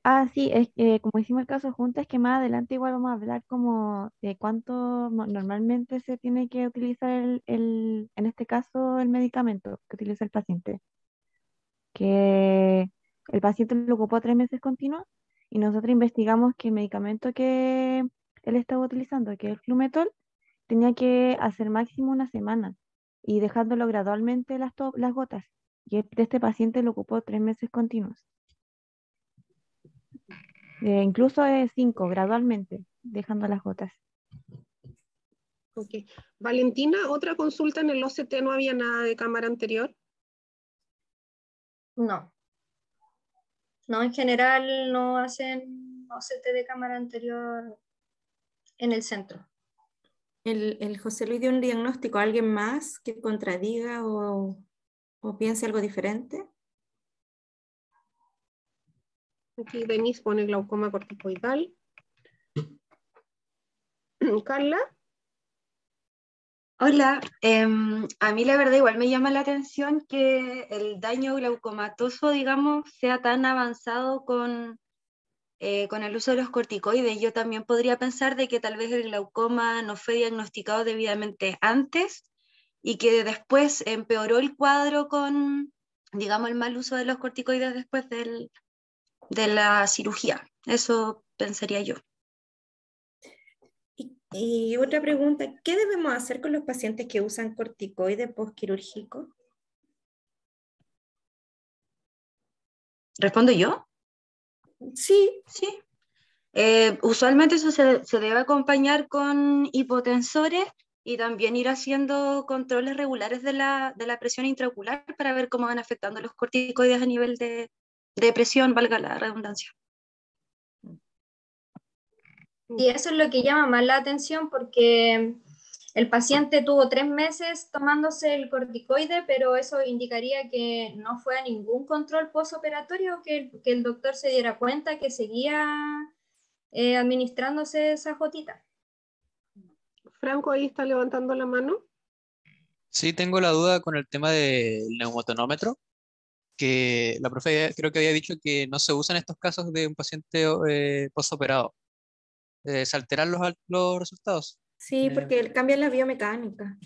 Speaker 3: Ah, sí, es que como hicimos el caso juntas, es que más adelante igual vamos a hablar como de cuánto normalmente se tiene que utilizar en este caso, el medicamento que utiliza el paciente. Que el paciente lo ocupó 3 meses continuos y nosotros investigamos que el medicamento que él estaba utilizando, que es el Flumetol, tenía que hacer máximo 1 semana y dejándolo gradualmente las gotas. Y de este paciente lo ocupó 3 meses continuos. Incluso 5, gradualmente, dejando las gotas.
Speaker 1: Ok. Valentina, otra consulta en el OCT, ¿no había nada de cámara anterior?
Speaker 2: No. No, en general no hacen OCT de cámara anterior en el centro.
Speaker 7: ¿El José Luis dio un diagnóstico a alguien más que contradiga o piense algo diferente?
Speaker 1: Aquí Denise pone glaucoma corticoidal. Carla.
Speaker 17: Hola, a mí la verdad igual me llama la atención que el daño glaucomatoso, digamos, sea tan avanzado con el uso de los corticoides. Yo también podría pensar de que tal vez el glaucoma no fue diagnosticado debidamente antes y que después empeoró el cuadro con, digamos, el mal uso de los corticoides después de la cirugía. Eso pensaría yo.
Speaker 7: Y otra pregunta, ¿qué debemos hacer con los pacientes que usan corticoide postquirúrgico?
Speaker 17: ¿Respondo yo? Sí, sí. Usualmente eso se debe acompañar con hipotensores y también ir haciendo controles regulares de la presión intraocular para ver cómo van afectando los corticoides a nivel de presión, valga la redundancia.
Speaker 2: Y eso es lo que llama más la atención porque el paciente tuvo 3 meses tomándose el corticoide, pero eso indicaría que no fue a ningún control postoperatorio, que el doctor se diera cuenta que seguía administrándose esa gotita.
Speaker 1: Franco ahí está levantando la mano.
Speaker 10: Sí, tengo la duda con el tema del neumotonómetro, que la profe creo que había dicho que no se usa en estos casos de un paciente postoperado. ¿Se alteran los resultados?
Speaker 7: Sí, porque cambia la biomecánica.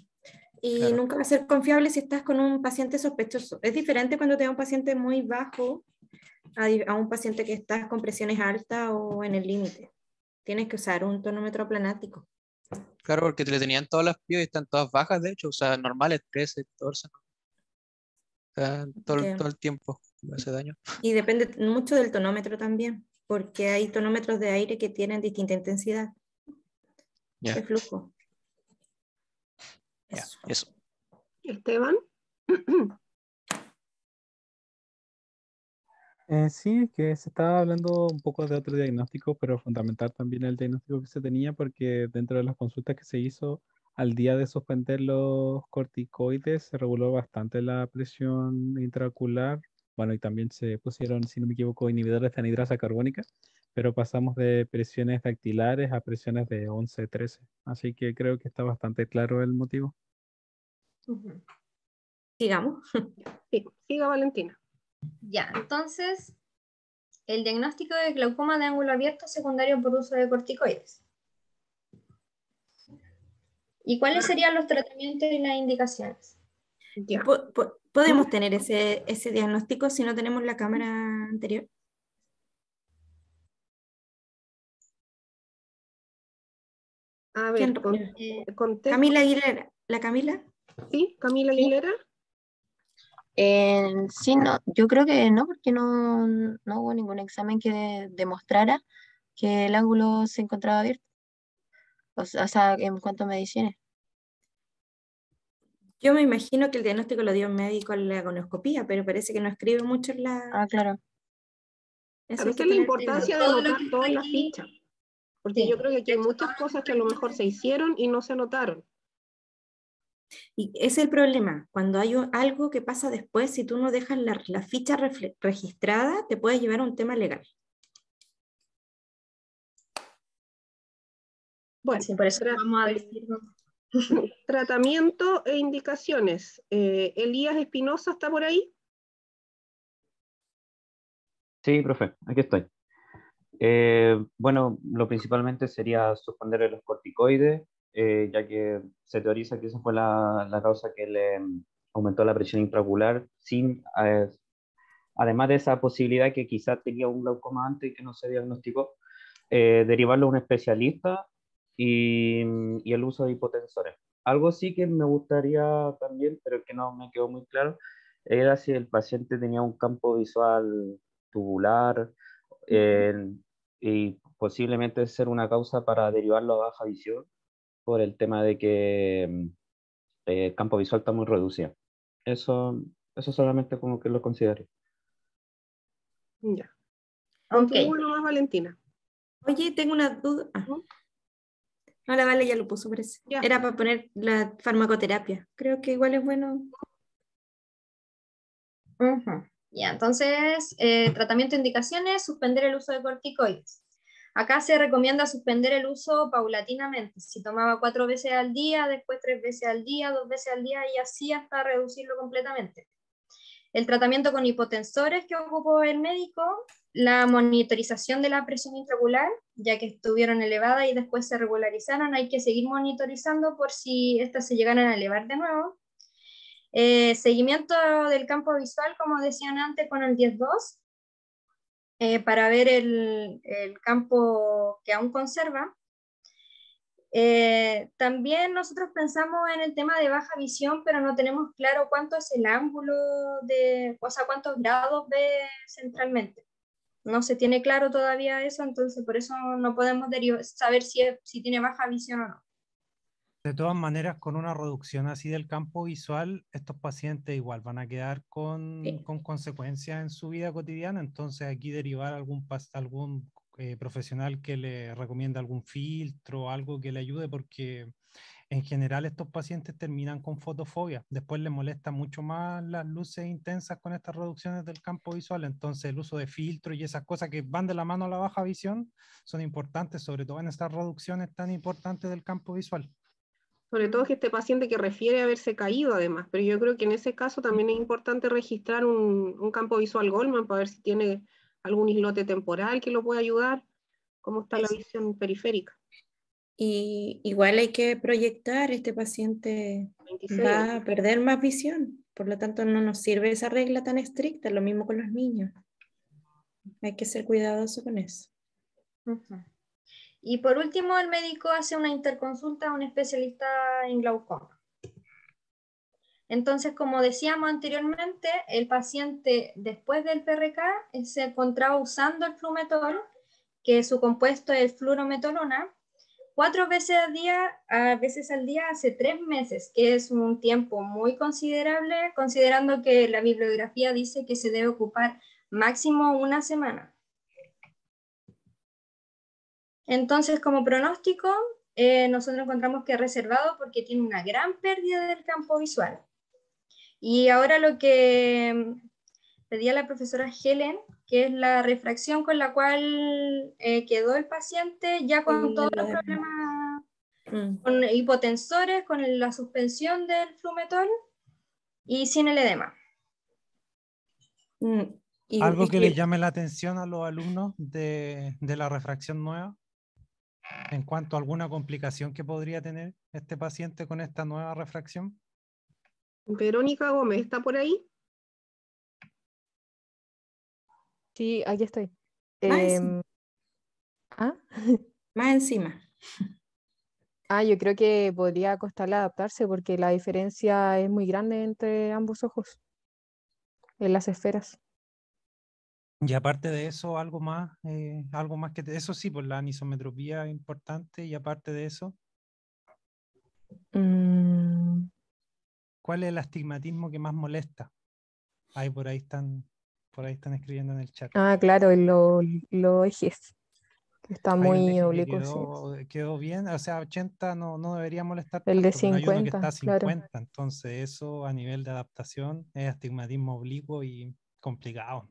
Speaker 7: Y
Speaker 10: Claro.
Speaker 7: nunca va a ser confiable si estás con un paciente sospechoso. Es diferente cuando te da un paciente muy bajo a un paciente que está con presiones altas o en el límite. Tienes que usar un tonómetro aplanático.
Speaker 10: Claro, porque le tenían todas las pibas y están todas bajas, de hecho, o sea, normales, 13, 14. O sea, todo el tiempo me hace daño.
Speaker 7: Y depende mucho del tonómetro también, porque hay tonómetros de aire que tienen distinta intensidad
Speaker 10: Ya.
Speaker 7: de flujo.
Speaker 10: Ya, eso.
Speaker 1: Esteban.
Speaker 6: Sí, que se estaba hablando un poco de otro diagnóstico, pero fundamental también el diagnóstico que se tenía, porque dentro de las consultas que se hizo al día de suspender los corticoides, se reguló bastante la presión intraocular. Bueno, y también se pusieron, si no me equivoco, inhibidores de anhidrasa carbónica, pero pasamos de presiones dactilares a presiones de 11, 13. Así que creo que está bastante claro el motivo.
Speaker 7: Sigamos.
Speaker 1: Sí, siga Valentina.
Speaker 2: Ya, entonces, el diagnóstico de glaucoma de ángulo abierto secundario por uso de corticoides. ¿Y cuáles serían los tratamientos y las indicaciones?
Speaker 1: Ya.
Speaker 7: ¿Podemos tener ese diagnóstico si no tenemos la cámara anterior?
Speaker 1: A ver,
Speaker 7: Camila Aguilera. ¿La Camila?
Speaker 1: Sí, Camila Aguilera.
Speaker 8: Sí, no, yo creo que no, porque no hubo ningún examen que demostrara que el ángulo se encontraba abierto. O sea, en cuanto a mediciones.
Speaker 7: Yo me imagino que el diagnóstico lo dio un médico en la conoscopía, pero parece que no escribe mucho en la...
Speaker 8: Ah, claro.
Speaker 1: Esa es la importancia de anotar todo en la ficha. Porque
Speaker 2: Sí.
Speaker 1: yo creo que aquí hay muchas cosas que a lo mejor se hicieron y no se anotaron.
Speaker 7: Y ese es el problema. Cuando hay algo que pasa después, si tú no dejas la ficha registrada, te puede llevar a un tema legal.
Speaker 1: Bueno,
Speaker 2: sí, por eso vamos a decir.
Speaker 1: Tratamiento e indicaciones. Elías Espinosa está por ahí.
Speaker 18: Sí, profe, aquí estoy. Bueno, lo principalmente sería suspender los corticoides, ya que se teoriza que esa fue la causa que le aumentó la presión intraocular, además de esa posibilidad que quizás tenía un glaucoma antes y que no se diagnosticó, derivarlo a un especialista y el uso de hipotensores. Algo sí que me gustaría también, pero que no me quedó muy claro, era si el paciente tenía un campo visual tubular, y posiblemente ser una causa para derivarlo a baja visión por el tema de que el campo visual está muy reducido. Eso solamente como que lo considero.
Speaker 1: Ya.
Speaker 2: Okay.
Speaker 1: Continúa nomás, Valentina.
Speaker 7: Oye, tengo una duda. No, la Vale ya lo puso, parece.
Speaker 1: Ya.
Speaker 7: Era para poner la farmacoterapia. Creo que igual es bueno.
Speaker 2: Ya, entonces, tratamiento de indicaciones, suspender el uso de corticoides. Acá se recomienda suspender el uso paulatinamente. Si tomaba 4 veces al día, después 3 veces al día, 2 veces al día y así hasta reducirlo completamente. El tratamiento con hipotensores que ocupó el médico, la monitorización de la presión intraocular, ya que estuvieron elevadas y después se regularizaron, hay que seguir monitorizando por si estas se llegaran a elevar de nuevo. Seguimiento del campo visual, como decían antes, con el 10-2, para ver el campo que aún conserva. También nosotros pensamos en el tema de baja visión, pero no tenemos claro cuánto es el ángulo, o sea, cuántos grados ve centralmente. No se tiene claro todavía eso, entonces por eso no podemos saber si tiene baja visión o no.
Speaker 4: De todas maneras, con una reducción así del campo visual, estos pacientes igual van a quedar con consecuencias en su vida cotidiana, entonces aquí derivar algún profesional que le recomienda algún filtro, algo que le ayude, porque en general estos pacientes terminan con fotofobia, después les molesta mucho más las luces intensas con estas reducciones del campo visual, entonces el uso de filtros y esas cosas que van de la mano a la baja visión son importantes, sobre todo en estas reducciones tan importantes del campo visual.
Speaker 1: Sobre todo que este paciente que refiere a haberse caído además, pero yo creo que en ese caso también es importante registrar un campo visual Goldman para ver si tiene algún islote temporal que lo pueda ayudar, cómo está la visión periférica.
Speaker 7: Y igual hay que proyectar, este paciente
Speaker 1: 26
Speaker 7: va
Speaker 1: años.
Speaker 7: a perder más visión, por lo tanto no nos sirve esa regla tan estricta, lo mismo con los niños. Hay que ser cuidadoso con eso.
Speaker 2: Y por último, el médico hace una interconsulta a un especialista en glaucoma. Entonces, como decíamos anteriormente, el paciente después del PRK se encontraba usando el flumetol, que su compuesto es fluorometolona, 4 veces al día hace 3 meses, que es un tiempo muy considerable, considerando que la bibliografía dice que se debe ocupar máximo 1 semana. Entonces, como pronóstico, nosotros encontramos que es reservado porque tiene una gran pérdida del campo visual. Y ahora lo que pedía la profesora Helen, que es la refracción con la cual quedó el paciente ya con todos los problemas, con hipotensores, con la suspensión del flumetol y sin el edema.
Speaker 4: ¿Algo que les llame la atención a los alumnos de la refracción nueva? En cuanto a alguna complicación que podría tener este paciente con esta nueva refracción.
Speaker 1: Verónica Gómez, ¿está por ahí?
Speaker 19: Sí, aquí estoy.
Speaker 7: Más encima.
Speaker 19: ¿Ah?
Speaker 7: Más encima.
Speaker 19: Yo creo que podría costarle adaptarse porque la diferencia es muy grande entre ambos ojos, en las esferas.
Speaker 4: Y aparte de eso, algo más que eso sí, por la anisometropía es importante, y aparte de eso, ¿cuál es el astigmatismo que más molesta? Por ahí están escribiendo en el chat.
Speaker 19: Claro, los ejes, que está
Speaker 4: Hay un
Speaker 19: muy
Speaker 4: eje que
Speaker 19: oblicuo, sí.
Speaker 4: quedó bien, o sea, 80 no debería molestar
Speaker 19: El de
Speaker 4: tanto, pero hay uno que
Speaker 19: 50,
Speaker 4: está a 50,
Speaker 19: claro.
Speaker 4: entonces eso a nivel de adaptación es astigmatismo oblicuo y complicado.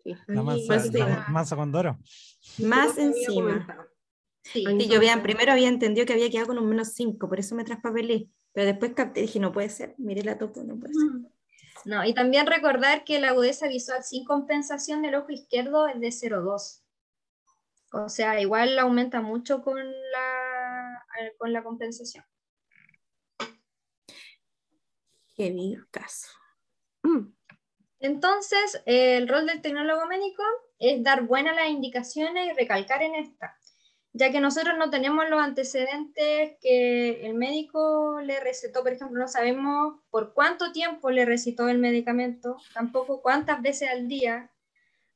Speaker 1: Sí.
Speaker 4: La mansa Condoro.
Speaker 7: Más encima.
Speaker 2: Sí,
Speaker 7: yo primero había entendido que había quedado con un -5, por eso me traspapelé. Pero después capté, dije, no puede ser, miré la topo, no puede ser.
Speaker 2: No, y también recordar que la agudeza visual sin compensación del ojo izquierdo es de 0,2. O sea, igual aumenta mucho con la compensación.
Speaker 7: Qué bien caso.
Speaker 2: Entonces, el rol del tecnólogo médico es dar buenas las indicaciones y recalcar en esta, ya que nosotros no tenemos los antecedentes que el médico le recetó. Por ejemplo, no sabemos por cuánto tiempo le recetó el medicamento, tampoco cuántas veces al día,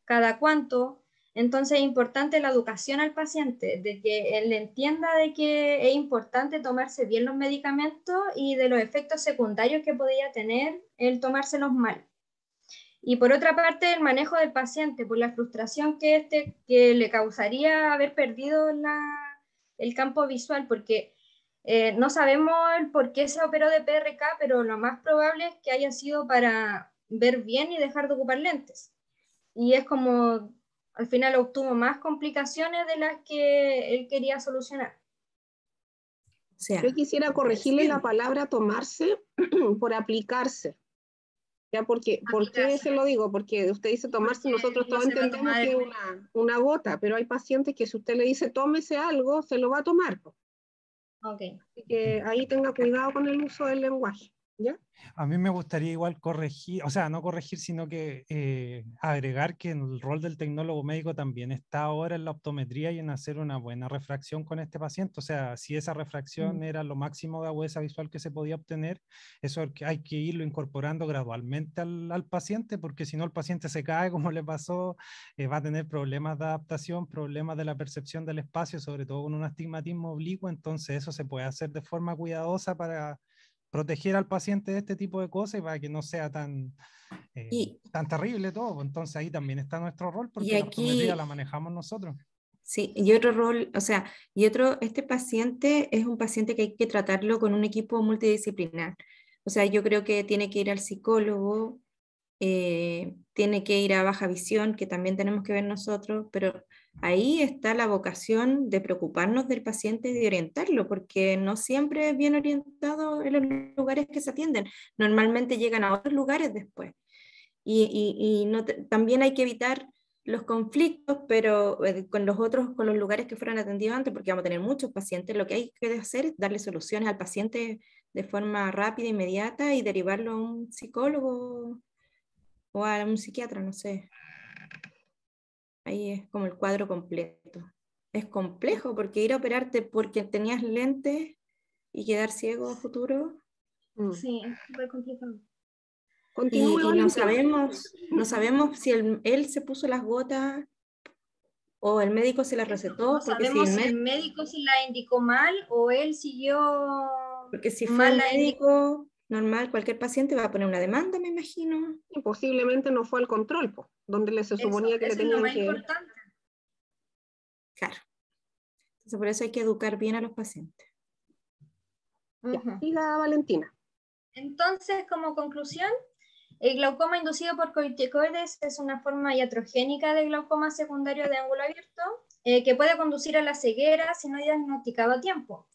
Speaker 2: cada cuánto. Entonces es importante la educación al paciente, de que él entienda de que es importante tomarse bien los medicamentos y de los efectos secundarios que podía tener el tomárselos mal. Y por otra parte, el manejo del paciente, por la frustración que le causaría haber perdido el campo visual, porque no sabemos el por qué se operó de PRK, pero lo más probable es que haya sido para ver bien y dejar de ocupar lentes. Y es como, al final obtuvo más complicaciones de las que él quería solucionar.
Speaker 1: Yo quisiera corregirle la palabra tomarse por aplicarse. ¿Ya? ¿Por qué se lo digo? Porque usted dice tomarse, nosotros todos entendemos que es una gota, pero hay pacientes que si usted le dice tómese algo, se lo va a tomar.
Speaker 2: Okay.
Speaker 1: Así que ahí tenga cuidado con el uso del lenguaje. ¿Ya?
Speaker 4: A mí me gustaría igual corregir, o sea, no corregir, sino que agregar que el rol del tecnólogo médico también está ahora en la optometría y en hacer una buena refracción con este paciente. O sea, si esa refracción era lo máximo de agudeza visual que se podía obtener, eso hay que irlo incorporando gradualmente al paciente, porque si no el paciente se cae, como le pasó, va a tener problemas de adaptación, problemas de la percepción del espacio, sobre todo con un astigmatismo oblicuo. Entonces eso se puede hacer de forma cuidadosa para proteger al paciente de este tipo de cosas y para que no sea tan, tan terrible todo. Entonces ahí también está nuestro rol,
Speaker 7: Y
Speaker 4: porque la optometría la
Speaker 7: aquí,
Speaker 4: manejamos nosotros.
Speaker 7: sí, y otro rol, o sea, este paciente es un paciente que hay que tratarlo con un equipo multidisciplinar. O sea, yo creo que tiene que ir al psicólogo, tiene que ir a baja visión, que también tenemos que ver nosotros, pero ahí está la vocación de preocuparnos del paciente y de orientarlo, porque no siempre es bien orientado en los lugares que se atienden. Normalmente llegan a otros lugares después. Y no también hay que evitar los conflictos, pero con con los lugares que fueron atendidos antes, porque vamos a tener muchos pacientes, lo que hay que hacer es darle soluciones al paciente de forma rápida, inmediata y derivarlo a un psicólogo o a un psiquiatra, no sé. Ahí es como el cuadro completo. Es complejo porque ir a operarte porque tenías lentes y quedar ciego a futuro.
Speaker 2: Sí, es súper complicado.
Speaker 1: Continúe,
Speaker 7: Y no
Speaker 1: Valentina.
Speaker 7: sabemos si él se puso las gotas o el médico se las recetó,
Speaker 2: No sabemos si el médico se la indicó mal o él siguió
Speaker 7: porque si fue
Speaker 2: mal
Speaker 7: un
Speaker 2: la indicación.
Speaker 7: médico normal, cualquier paciente va a poner una demanda, me imagino.
Speaker 1: Y posiblemente no fue al control, donde se suponía que le
Speaker 2: Eso es lo
Speaker 1: tenían
Speaker 2: más
Speaker 1: que...
Speaker 2: importante.
Speaker 7: Claro. Entonces por eso hay que educar bien a los pacientes.
Speaker 1: Siga, Valentina.
Speaker 2: Entonces, como conclusión, el glaucoma inducido por corticoides es una forma iatrogénica de glaucoma secundario de ángulo abierto que puede conducir a la ceguera si no diagnosticado a tiempo,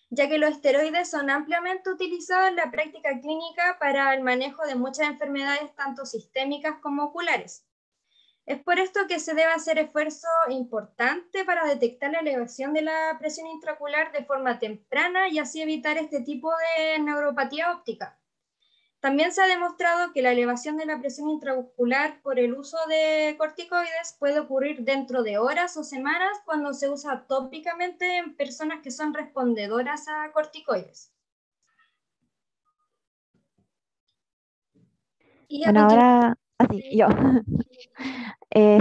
Speaker 2: ya que los esteroides son ampliamente utilizados en la práctica clínica para el manejo de muchas enfermedades, tanto sistémicas como oculares. Es por esto que se debe hacer esfuerzo importante para detectar la elevación de la presión intraocular de forma temprana y así evitar este tipo de neuropatía óptica. También se ha demostrado que la elevación de la presión intraocular por el uso de corticoides puede ocurrir dentro de horas o semanas cuando se usa tópicamente en personas que son respondedoras a corticoides.
Speaker 3: Bueno, ahora, así, yo.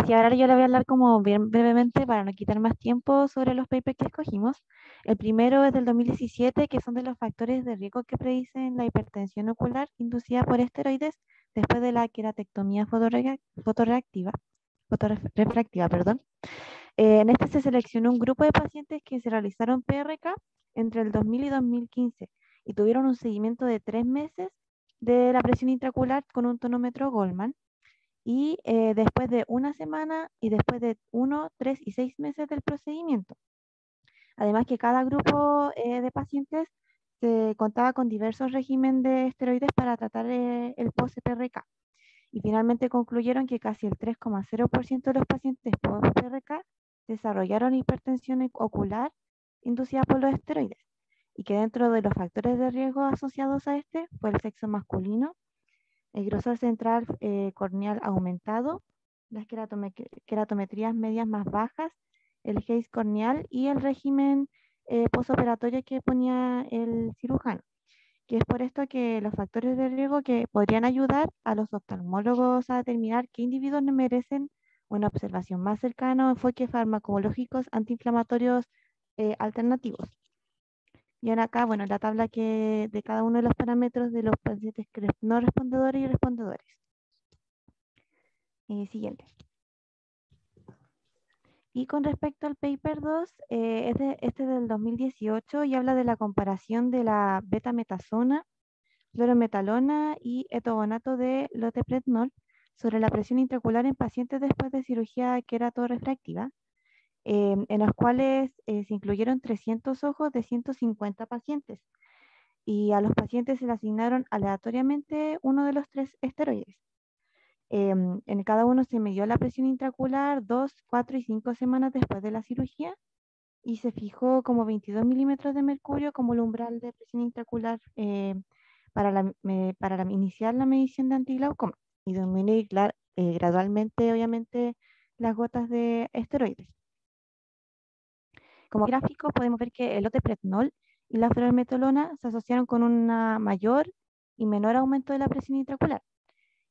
Speaker 3: Sí, ahora yo le voy a hablar como bien brevemente para no quitar más tiempo sobre los papers que escogimos. El primero es del 2017, que son de los factores de riesgo que predicen la hipertensión ocular inducida por esteroides después de la queratectomía fotorrefractiva, perdón. En este se seleccionó un grupo de pacientes que se realizaron PRK entre el 2000 y 2015 y tuvieron un seguimiento de 3 meses de la presión intraocular con un tonómetro Goldman. Y después de una semana y después de 1, 3 y 6 meses del procedimiento. Además que cada grupo de pacientes se contaba con diversos regímenes de esteroides para tratar el post-PRK. Y finalmente concluyeron que casi el 3,0% de los pacientes post-PRK desarrollaron hipertensión ocular inducida por los esteroides. Y que dentro de los factores de riesgo asociados a este fue el sexo masculino, el grosor central corneal aumentado, las queratometrías medias más bajas, el haze corneal y el régimen postoperatorio que ponía el cirujano. Que es por esto que los factores de riesgo que podrían ayudar a los oftalmólogos a determinar qué individuos merecen una observación más cercana o enfoques farmacológicos antiinflamatorios alternativos. Y ahora acá, bueno, la tabla de cada uno de los parámetros de los pacientes no respondedores y respondedores. Siguiente. Y con respecto al paper 2, este del 2018 y habla de la comparación de la betametasona, clorometalona y etobonato de loteprednol sobre la presión intraocular en pacientes después de cirugía queratorefractiva, en los cuales se incluyeron 300 ojos de 150 pacientes. Y a los pacientes se le asignaron aleatoriamente uno de los 3 esteroides. En cada uno se midió la presión intraocular 2, 4 y 5 semanas después de la cirugía y se fijó como 22 milímetros de mercurio como el umbral de presión intraocular para iniciar la medición de antiglaucoma y disminuir gradualmente, obviamente, las gotas de esteroides. Como gráficos podemos ver que el loteprednol y la fluorometolona se asociaron con un mayor y menor aumento de la presión intraocular.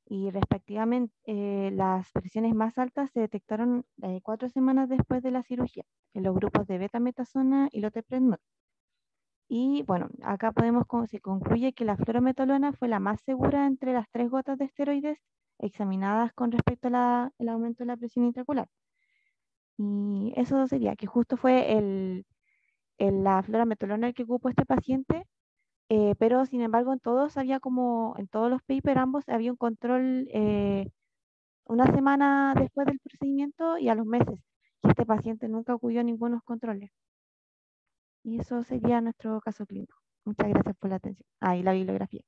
Speaker 3: Y respectivamente, las presiones más altas se detectaron 4 semanas después de la cirugía en los grupos de betametasona y loteprednol. Y bueno, acá se concluye que la fluorometolona fue la más segura entre las 3 gotas de esteroides examinadas con respecto al aumento de la presión intraocular. Y eso sería que justo fue la fluorometolona el que ocupó este paciente, pero sin embargo en todos los papers ambos había un control una semana después del procedimiento y a los meses. Y este paciente nunca acudió a ningunos controles. Y eso sería nuestro caso clínico. Muchas gracias por la atención. Y la bibliografía.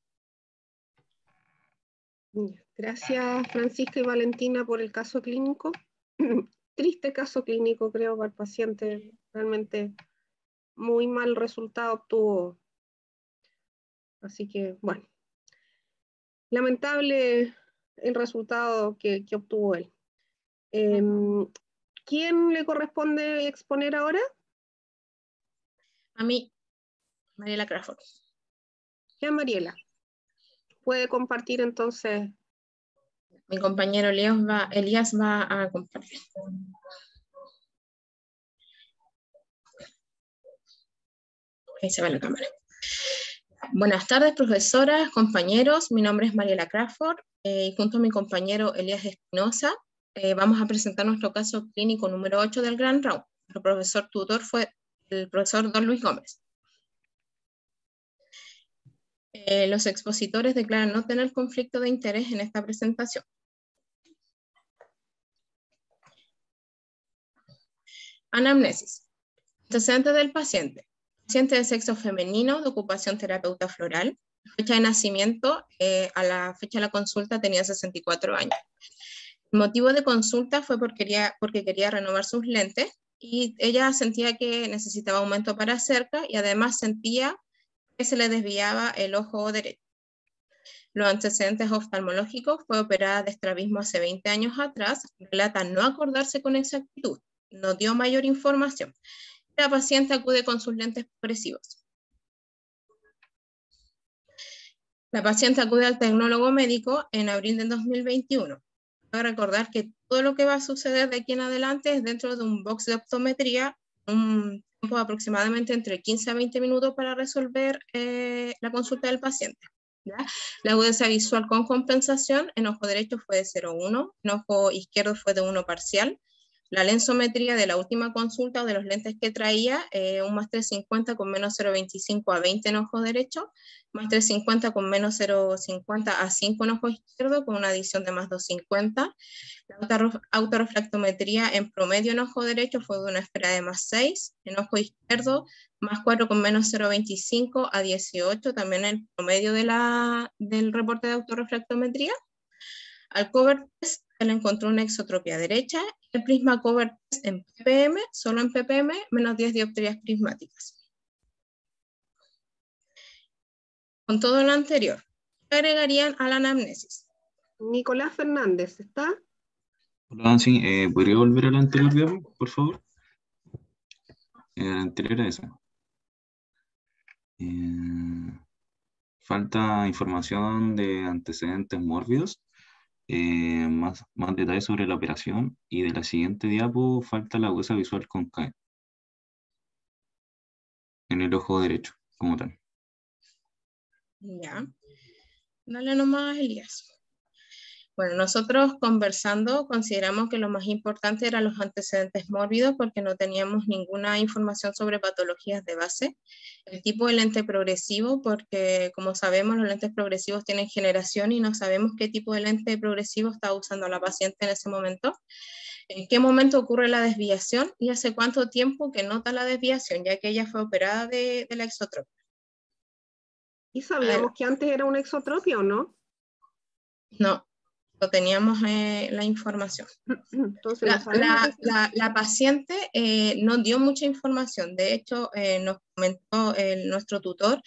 Speaker 1: Gracias, Francisca y Valentina, por el caso clínico. Triste caso clínico, creo, para el paciente. Realmente muy mal resultado obtuvo. Así que, bueno, lamentable el resultado que obtuvo él. ¿Quién le corresponde exponer ahora?
Speaker 20: A mí, Mariela Crawford.
Speaker 1: Ya, Mariela. Puede compartir entonces.
Speaker 20: Mi compañero Elías va a compartir. Ahí se ve la cámara. Buenas tardes, profesoras, compañeros. Mi nombre es Mariela Crawford y junto a mi compañero Elías Espinosa vamos a presentar nuestro caso clínico número 8 del Grand Round. Nuestro profesor tutor fue el profesor Don Luis Gómez. Los expositores declaran no tener conflicto de interés en esta presentación. Anamnesis. Antecedentes del paciente. Paciente de sexo femenino, de ocupación terapeuta floral. Fecha de nacimiento, a la fecha de la consulta tenía 64 años. El motivo de consulta fue porque quería renovar sus lentes y ella sentía que necesitaba aumento para cerca y además sentía que se le desviaba el ojo derecho. Los antecedentes oftalmológicos: fue operada de estrabismo hace 20 años atrás, relata no acordarse con exactitud, no dio mayor información. La paciente acude con sus lentes progresivos. La paciente acude al tecnólogo médico en abril del 2021. Voy a recordar que todo lo que va a suceder de aquí en adelante es dentro de un box de optometría, un tiempo de aproximadamente entre 15 a 20 minutos para resolver la consulta del paciente. ¿Ya? La agudeza visual con compensación en ojo derecho fue de 0,1, en ojo izquierdo fue de 1 parcial. La lensometría de la última consulta o de los lentes que traía, un más 350 con menos 0,25 a 20 en ojo derecho, más 350 con menos 0,50 a 5 en ojo izquierdo, con una adición de más 250. La autorrefractometría en promedio en ojo derecho fue de una esfera de más 6, en ojo izquierdo más 4 con menos 0,25 a 18, también el promedio del reporte de autorrefractometría. Al cover test se le encontró una exotropia derecha, el prisma cover test en ppm, solo en ppm, menos 10 dioptrías prismáticas. Con todo lo anterior, ¿qué agregarían a la anamnesis?
Speaker 1: Nicolás Fernández, ¿está?
Speaker 21: Hola, sí, ¿podría volver a la anterior diapo, por favor? La anterior a esa. Falta información de antecedentes mórbidos, más detalles sobre la operación, y de la siguiente diapo falta la agudeza visual con CAE en el ojo derecho, como tal.
Speaker 20: Ya. Dale nomás, Elías. Bueno, nosotros conversando consideramos que lo más importante eran los antecedentes mórbidos porque no teníamos ninguna información sobre patologías de base. El tipo de lente progresivo, porque como sabemos los lentes progresivos tienen generación y no sabemos qué tipo de lente progresivo está usando la paciente en ese momento. ¿En qué momento ocurre la desviación y hace cuánto tiempo que nota la desviación, ya que ella fue operada de la exotropia?
Speaker 1: ¿Y sabíamos que antes era una exotropia o no?
Speaker 20: No. No teníamos la información.
Speaker 1: Entonces,
Speaker 20: la paciente no dio mucha información. De hecho, nos comentó nuestro tutor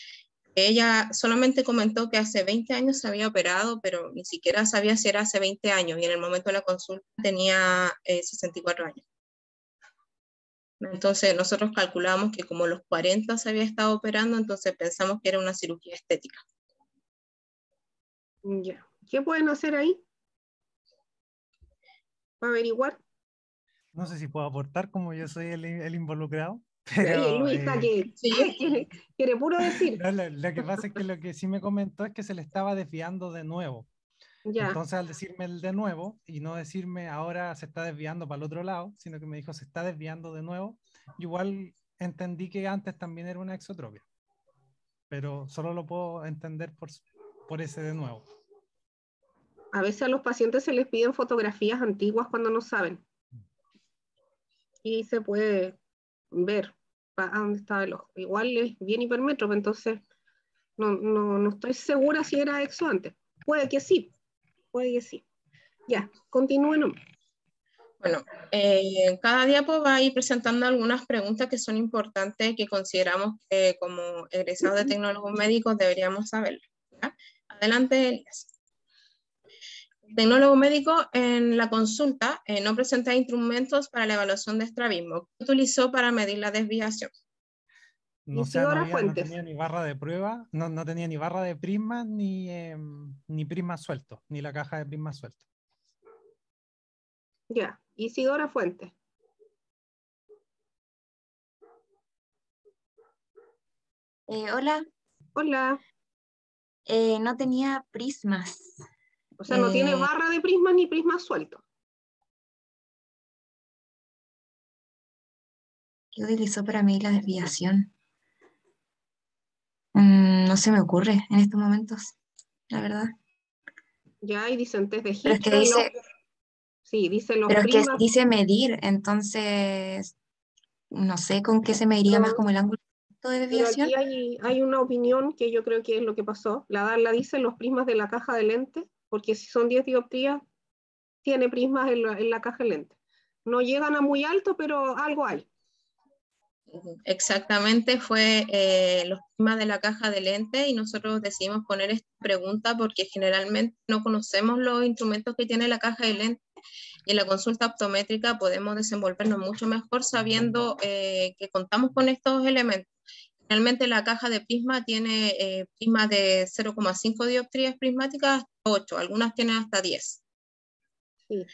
Speaker 20: Ella solamente comentó que hace 20 años se había operado, pero ni siquiera sabía si era hace 20 años, y en el momento de la consulta tenía 64 años. Entonces nosotros calculamos que como los 40 se había estado operando, entonces pensamos que era una cirugía estética.
Speaker 1: Ya. ¿Qué pueden hacer ahí? ¿Para averiguar?
Speaker 4: No sé si puedo aportar como yo soy el involucrado,
Speaker 1: Oye,
Speaker 4: pero
Speaker 1: Luis está que quiere puro decir.
Speaker 4: no, lo que pasa es que lo que sí me comentó es que se le estaba desviando de nuevo.
Speaker 1: Ya.
Speaker 4: Entonces al decirme el de nuevo y no decirme ahora se está desviando para el otro lado, sino que me dijo se está desviando de nuevo, yo igual entendí que antes también era una exotropia, pero solo lo puedo entender por ese de nuevo.
Speaker 1: A veces a los pacientes se les piden fotografías antiguas cuando no saben. Y se puede ver a dónde estaba el ojo. Igual es bien hipermétrope, entonces no estoy segura si era exo antes. Puede que sí, puede que sí. Ya, continúen.
Speaker 20: Bueno, cada diapo va a ir presentando algunas preguntas que son importantes que consideramos que como egresados de tecnólogos médicos deberíamos saber. ¿Ya? Adelante, Elías. El tecnólogo médico en la consulta no presenta instrumentos para la evaluación de estrabismo. ¿Qué utilizó para medir la desviación?
Speaker 4: No, no tenía ni barra de prueba, no tenía ni barra de prisma ni prisma suelto, ni la caja de prisma suelto.
Speaker 1: Ya, Isidora Fuentes.
Speaker 7: Hola.
Speaker 1: Hola.
Speaker 7: No tenía prismas.
Speaker 1: O sea, no tiene barra de prismas ni prisma suelto.
Speaker 7: ¿Qué utilizó para medir la desviación? No se me ocurre en estos momentos, la verdad.
Speaker 1: Ya hay dicen test de
Speaker 7: Pero es que
Speaker 1: Hitchcock,
Speaker 7: dice,
Speaker 1: sí, dice los
Speaker 7: pero es que
Speaker 1: prismas.
Speaker 7: dice medir, entonces no sé con qué se mediría más como el ángulo de
Speaker 1: Pero
Speaker 7: desviación.
Speaker 1: aquí hay una opinión que yo creo que es lo que pasó. La Darla dice los prismas de la caja de lente, porque si son 10 dioptrías, tiene prismas en la caja de lente. No llegan a muy alto, pero algo hay.
Speaker 20: Exactamente, fue los prismas de la caja de lente, y nosotros decidimos poner esta pregunta porque generalmente no conocemos los instrumentos que tiene la caja de lente, y en la consulta optométrica podemos desenvolvernos mucho mejor sabiendo que contamos con estos elementos. Generalmente la caja de prisma tiene prismas de 0,5 dioptrías prismáticas hasta 8, algunas tienen hasta 10.
Speaker 1: Sí.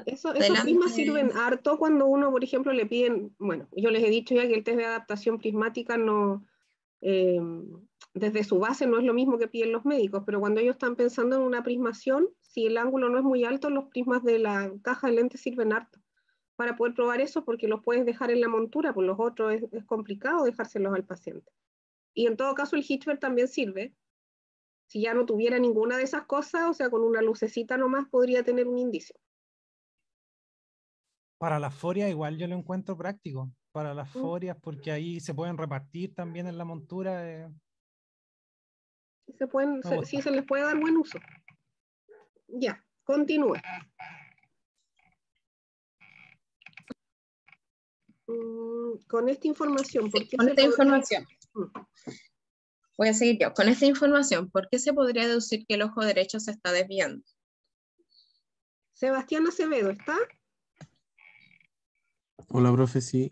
Speaker 1: Esos prismas sirven harto cuando uno, por ejemplo, le piden, bueno, yo les he dicho ya que el test de adaptación prismática no, desde su base no es lo mismo que piden los médicos, pero cuando ellos están pensando en una prismación, si el ángulo no es muy alto, los prismas de la caja de lentes sirven harto para poder probar eso, porque los puedes dejar en la montura, por los otros es complicado dejárselos al paciente. Y en todo caso el Hitchcock también sirve. Si ya no tuviera ninguna de esas cosas, o sea, con una lucecita nomás podría tener un indicio.
Speaker 4: Para las forias igual yo lo encuentro práctico, para las forias, porque ahí se pueden repartir también en la montura.
Speaker 1: Sí se les puede dar buen uso. Ya, continúe. Con esta información, ¿por qué
Speaker 20: con esta información. Voy a seguir yo. Con esta información, ¿por qué se podría deducir que el ojo derecho se está desviando?
Speaker 1: Sebastián Acevedo, ¿está?
Speaker 5: Hola, profe, sí.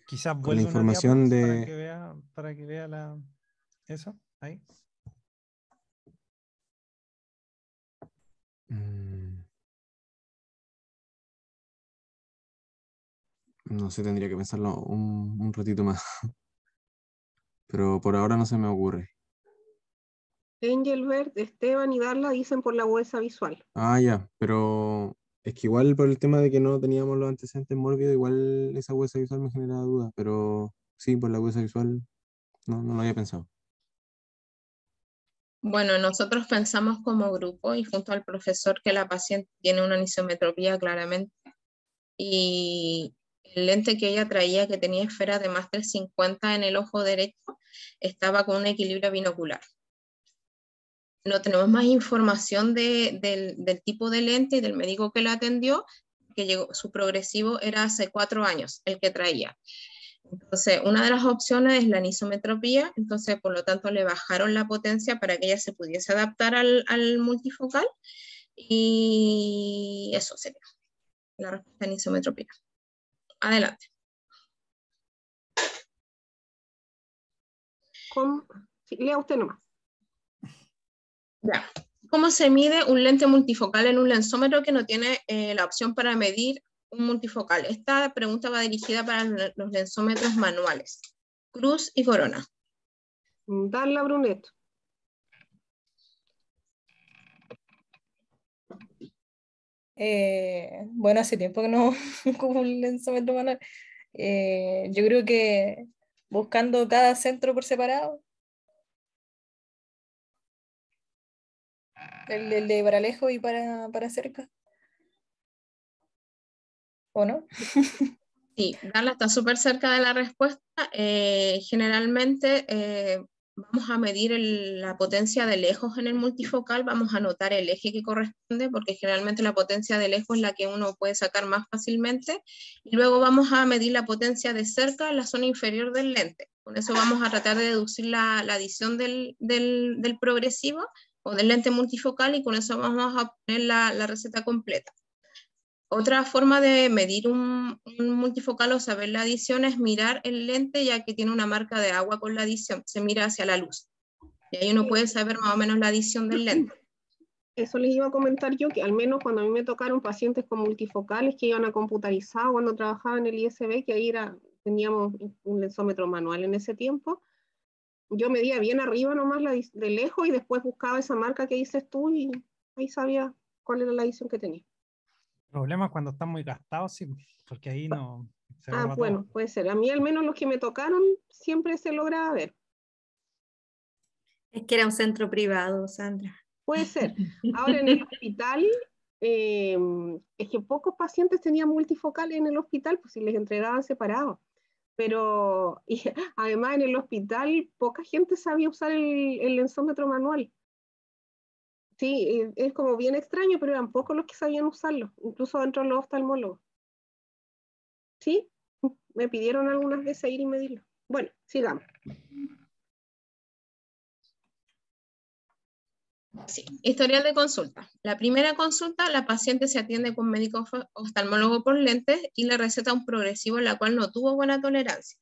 Speaker 4: Quizás
Speaker 5: con
Speaker 4: vuelva
Speaker 5: la información
Speaker 4: una
Speaker 5: de...
Speaker 4: para que vea eso, ahí.
Speaker 5: No sé, tendría que pensarlo un ratito más. Pero por ahora no se me ocurre.
Speaker 1: Engelbert, Esteban y Darla dicen por la huesa visual.
Speaker 5: Ah, ya, pero es que igual por el tema de que no teníamos los antecedentes mórbidos, igual esa huesa visual me genera dudas, pero sí, por la huesa visual no lo había pensado.
Speaker 20: Bueno, nosotros pensamos como grupo y junto al profesor que la paciente tiene una anisometropía claramente, y el lente que ella traía, que tenía esfera de más de 50 en el ojo derecho, estaba con un equilibrio binocular. No tenemos más información del tipo de lente y del médico que la atendió, que llegó, su progresivo era hace 4 años, el que traía. Entonces, una de las opciones es la anisometropía, entonces por lo tanto le bajaron la potencia para que ella se pudiese adaptar al multifocal, y eso sería la respuesta en anisometropía. Adelante.
Speaker 1: Sí, lea usted nomás.
Speaker 20: Ya. ¿Cómo se mide un lente multifocal en un lensómetro que no tiene la opción para medir un multifocal? Esta pregunta va dirigida para los lensómetros manuales. Cruz y Corona.
Speaker 1: Darla Brunet.
Speaker 9: Bueno, hace tiempo que no ocupo un lensómetro manual. Yo creo que buscando cada centro por separado. El de para lejos y para cerca. ¿O no?
Speaker 20: Sí, Darla está súper cerca de la respuesta. Generalmente vamos a medir la potencia de lejos en el multifocal, vamos a anotar el eje que corresponde, porque generalmente la potencia de lejos es la que uno puede sacar más fácilmente, y luego vamos a medir la potencia de cerca en la zona inferior del lente. Con eso vamos a tratar de deducir la adición del progresivo o del lente multifocal, y con eso vamos a obtener la receta completa. Otra forma de medir un multifocal o saber la adición es mirar el lente, ya que tiene una marca de agua con la adición, se mira hacia la luz. Y ahí uno puede saber más o menos la adición del lente.
Speaker 1: Eso les iba a comentar yo, que al menos cuando a mí me tocaron pacientes con multifocales que iban a computarizado cuando trabajaba en el ISB, que ahí teníamos un lensómetro manual en ese tiempo, yo medía bien arriba nomás de lejos y después buscaba esa marca que dices tú y ahí sabía cuál era la adición que tenía.
Speaker 4: El problema es cuando están muy gastados, sí, porque ahí no se borra
Speaker 1: bueno,
Speaker 4: todo.
Speaker 1: puede ser. A mí al menos los que me tocaron siempre se lograba ver.
Speaker 7: Es que era un centro privado, Sandra.
Speaker 1: Puede ser. Ahora en el hospital, es que pocos pacientes tenían multifocal en el hospital, pues si les entregaban separados. Pero además en el hospital poca gente sabía usar el lensómetro manual. Sí, es como bien extraño, pero eran pocos los que sabían usarlo, incluso dentro de los oftalmólogos. Sí, me pidieron algunas veces ir y medirlo. Bueno, sigamos.
Speaker 20: Sí, historial de consulta. La primera consulta, la paciente se atiende con médico oftalmólogo por lentes y le receta un progresivo en la cual no tuvo buena tolerancia.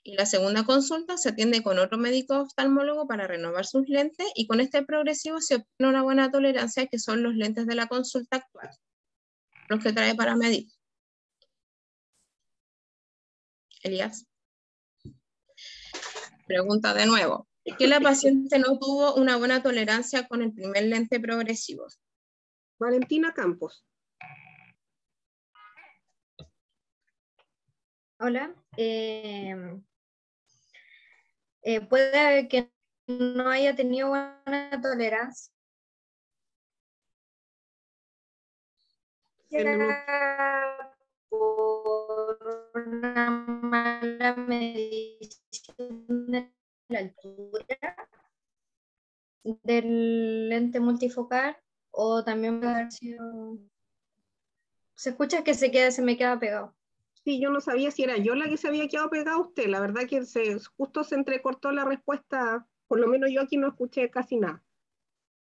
Speaker 20: Y la segunda consulta se atiende con otro médico oftalmólogo para renovar sus lentes, y con este progresivo se obtiene una buena tolerancia, que son los lentes de la consulta actual, los que trae para medir. Elías. Pregunta de nuevo. ¿Por qué la paciente no tuvo una buena tolerancia con el primer lente progresivo?
Speaker 1: Valentina Campos.
Speaker 2: Hola. Puede que no haya tenido buena tolerancia por una mala medición de la altura del lente multifocal, o también puede haber sido... Se escucha que se me queda pegado.
Speaker 1: Sí, yo no sabía si era yo la que se había quedado pegada a usted. La verdad que justo se entrecortó la respuesta. Por lo menos yo aquí no escuché casi nada.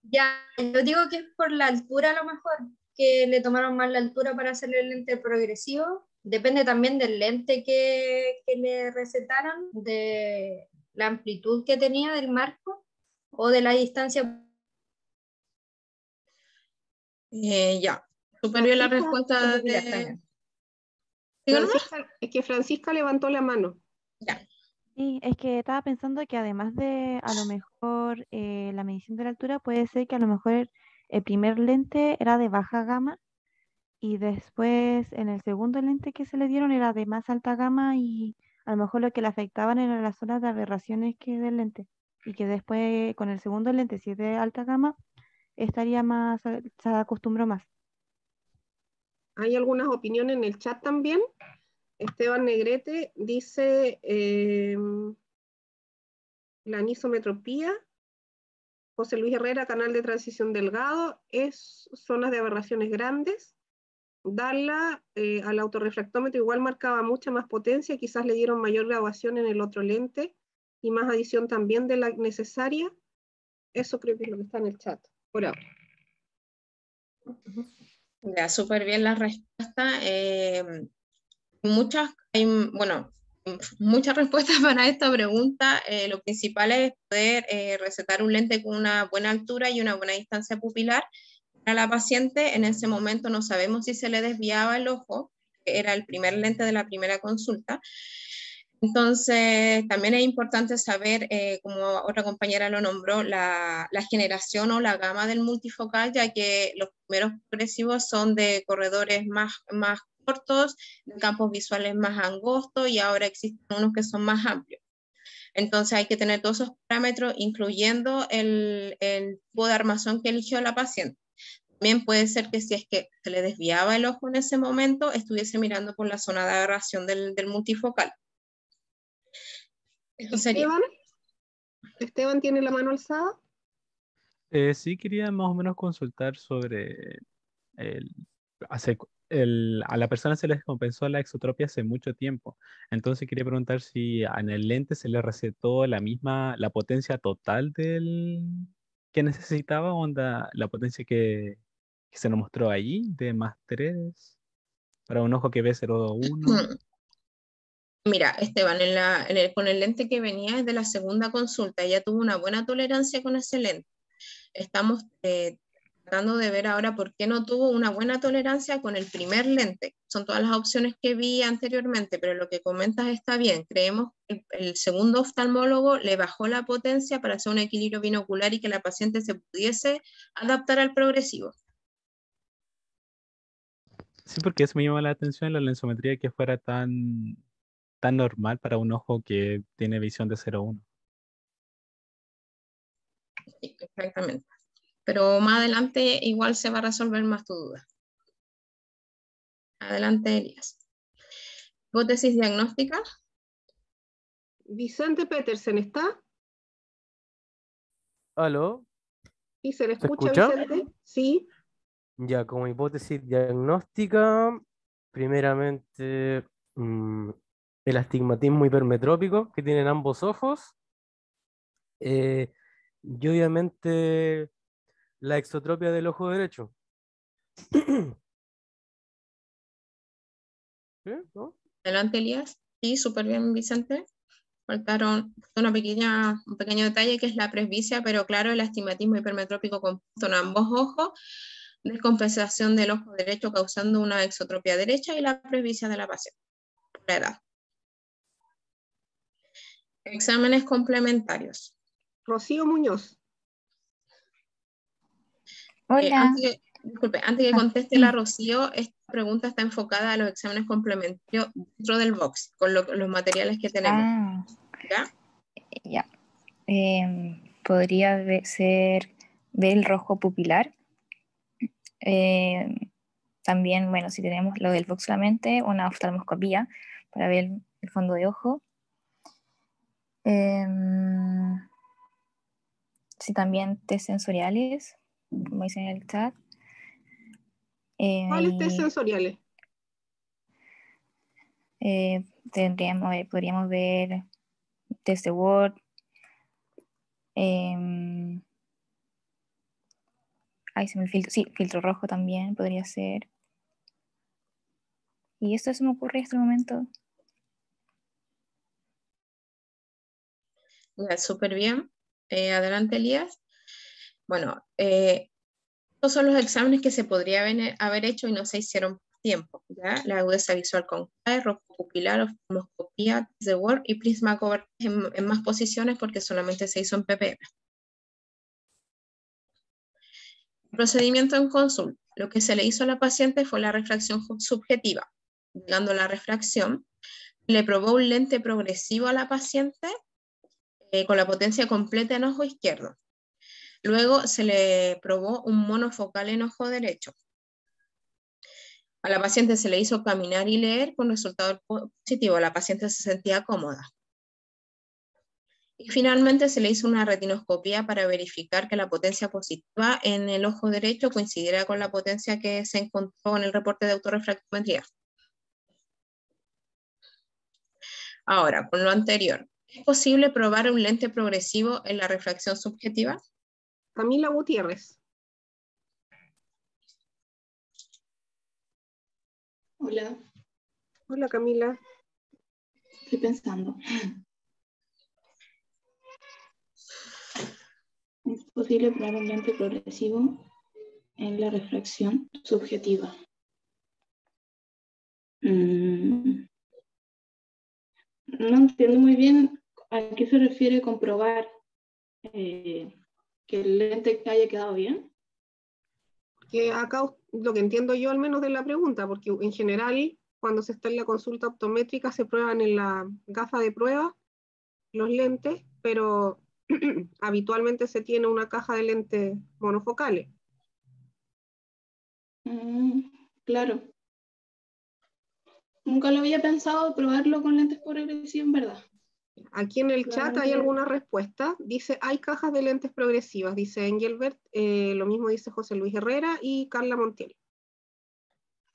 Speaker 2: Ya, yo digo que es por la altura a lo mejor, que le tomaron mal la altura para hacerle el lente progresivo. Depende también del lente que le recetaron, de la amplitud que tenía del marco o de la distancia.
Speaker 20: Ya, súper bien la respuesta de...
Speaker 1: Es que Francisca levantó la mano.
Speaker 20: Ya.
Speaker 3: Sí, es que estaba pensando que además de a lo mejor la medición de la altura, puede ser que a lo mejor el primer lente era de baja gama y después en el segundo lente que se le dieron era de más alta gama, y a lo mejor lo que le afectaban eran las zonas de aberraciones que del lente, y que después con el segundo lente, si es de alta gama, estaría más, se acostumbró más.
Speaker 1: Hay algunas opiniones en el chat también. Esteban Negrete dice la anisometropía. José Luis Herrera, canal de transición delgado, es zonas de aberraciones grandes. darla al autorrefractómetro, igual marcaba mucha más potencia, quizás le dieron mayor graduación en el otro lente y más adición también de la necesaria. Eso creo que es lo que está en el chat por ahora.
Speaker 20: Ya, súper bien la respuesta. Muchas respuestas para esta pregunta. Lo principal es poder recetar un lente con una buena altura y una buena distancia pupilar a la paciente. En ese momento no sabemos si se le desviaba el ojo, que era el primer lente de la primera consulta. Entonces, también es importante saber, como otra compañera lo nombró, la generación o la gama del multifocal, ya que los primeros progresivos son de corredores más cortos, de campos visuales más angostos, y ahora existen unos que son más amplios. Entonces hay que tener todos esos parámetros, incluyendo el tipo de armazón que eligió la paciente. También puede ser que si es que se le desviaba el ojo en ese momento, estuviese mirando por la zona de aberración del multifocal. Eso sería.
Speaker 1: Esteban tiene la mano alzada.
Speaker 6: Sí, quería más o menos consultar sobre a la persona se les compensó la exotropia hace mucho tiempo. Entonces quería preguntar si en el lente se le recetó la potencia total del que necesitaba, onda, la potencia que se nos mostró ahí, de +3, para un ojo que ve 0,1.
Speaker 20: Mira, Esteban, con el lente que venía es de la segunda consulta, ella tuvo una buena tolerancia con ese lente. Estamos tratando de ver ahora por qué no tuvo una buena tolerancia con el primer lente. Son todas las opciones que vi anteriormente, pero lo que comentas está bien. Creemos que el segundo oftalmólogo le bajó la potencia para hacer un equilibrio binocular y que la paciente se pudiese adaptar al progresivo.
Speaker 6: Sí, porque eso me llama la atención, la lensometría que fuera tan normal para un ojo que tiene visión de 0,1.
Speaker 20: Sí, exactamente. Pero más adelante igual se va a resolver más tu duda. Adelante, Elías. Hipótesis diagnóstica.
Speaker 1: Vicente Petersen, ¿está?
Speaker 11: ¿Aló?
Speaker 1: ¿Y se le
Speaker 11: ¿Se
Speaker 1: escucha,
Speaker 11: escucha?
Speaker 1: Vicente? Sí.
Speaker 11: Ya, como hipótesis diagnóstica, primeramente el astigmatismo hipermetrópico que tienen ambos ojos, y obviamente la exotropia del ojo derecho. ¿Sí? ¿No?
Speaker 20: Adelante, Elías. Sí, súper bien, Vicente. Faltaron un pequeño detalle que es la presbicia, pero claro, el astigmatismo hipermetrópico compuesto en ambos ojos, descompensación del ojo derecho causando una exotropia derecha y la presbicia de la paciente por la edad. Exámenes complementarios.
Speaker 1: Rocío Muñoz.
Speaker 2: Hola.
Speaker 20: Antes que conteste la Rocío, esta pregunta está enfocada a los exámenes complementarios dentro del box, con los materiales que tenemos. ¿Ya?
Speaker 2: Ya. Podría ser del rojo pupilar. También, bueno, si tenemos lo del box solamente, una oftalmoscopía para ver el fondo de ojo. Sí, también test sensoriales, como dicen en el chat.
Speaker 1: ¿Cuáles test sensoriales?
Speaker 2: Podríamos ver test de Word. Filtro rojo también podría ser. Y esto se me ocurre en este momento.
Speaker 20: Ya, súper bien. Adelante, Elías. Bueno, estos son los exámenes que se podría haber hecho y no se hicieron por tiempo. ¿Ya? La agudeza visual con CAE, rojo pupilar, oftalmoscopía, test de Word y prisma cover en más posiciones porque solamente se hizo en PPM. Procedimiento en consulta. Lo que se le hizo a la paciente fue la refracción subjetiva. Llegando a la refracción, le probó un lente progresivo a la paciente con la potencia completa en ojo izquierdo. Luego se le probó un monofocal en ojo derecho. A la paciente se le hizo caminar y leer con resultado positivo. La paciente se sentía cómoda. Y finalmente se le hizo una retinoscopía para verificar que la potencia positiva en el ojo derecho coincidiera con la potencia que se encontró en el reporte de autorrefractometría. Ahora, con lo anterior, ¿es posible probar un lente progresivo en la refracción subjetiva?
Speaker 1: Camila Gutiérrez.
Speaker 12: Hola,
Speaker 1: Hola, Camila.
Speaker 12: estoy pensando. ¿Es posible probar un lente progresivo en la refracción subjetiva? No entiendo muy bien a qué se refiere comprobar que el lente haya quedado bien.
Speaker 1: Que acá lo que entiendo yo al menos de la pregunta, porque en general cuando se está en la consulta optométrica se prueban en la gafa de prueba los lentes, pero habitualmente se tiene una caja de lentes monofocales.
Speaker 12: Claro. Nunca lo había pensado probarlo con lentes progresivos, en verdad.
Speaker 1: Aquí en el chat hay alguna respuesta. Dice, hay cajas de lentes progresivas, dice Engelbert, lo mismo dice José Luis Herrera y Carla Montiel.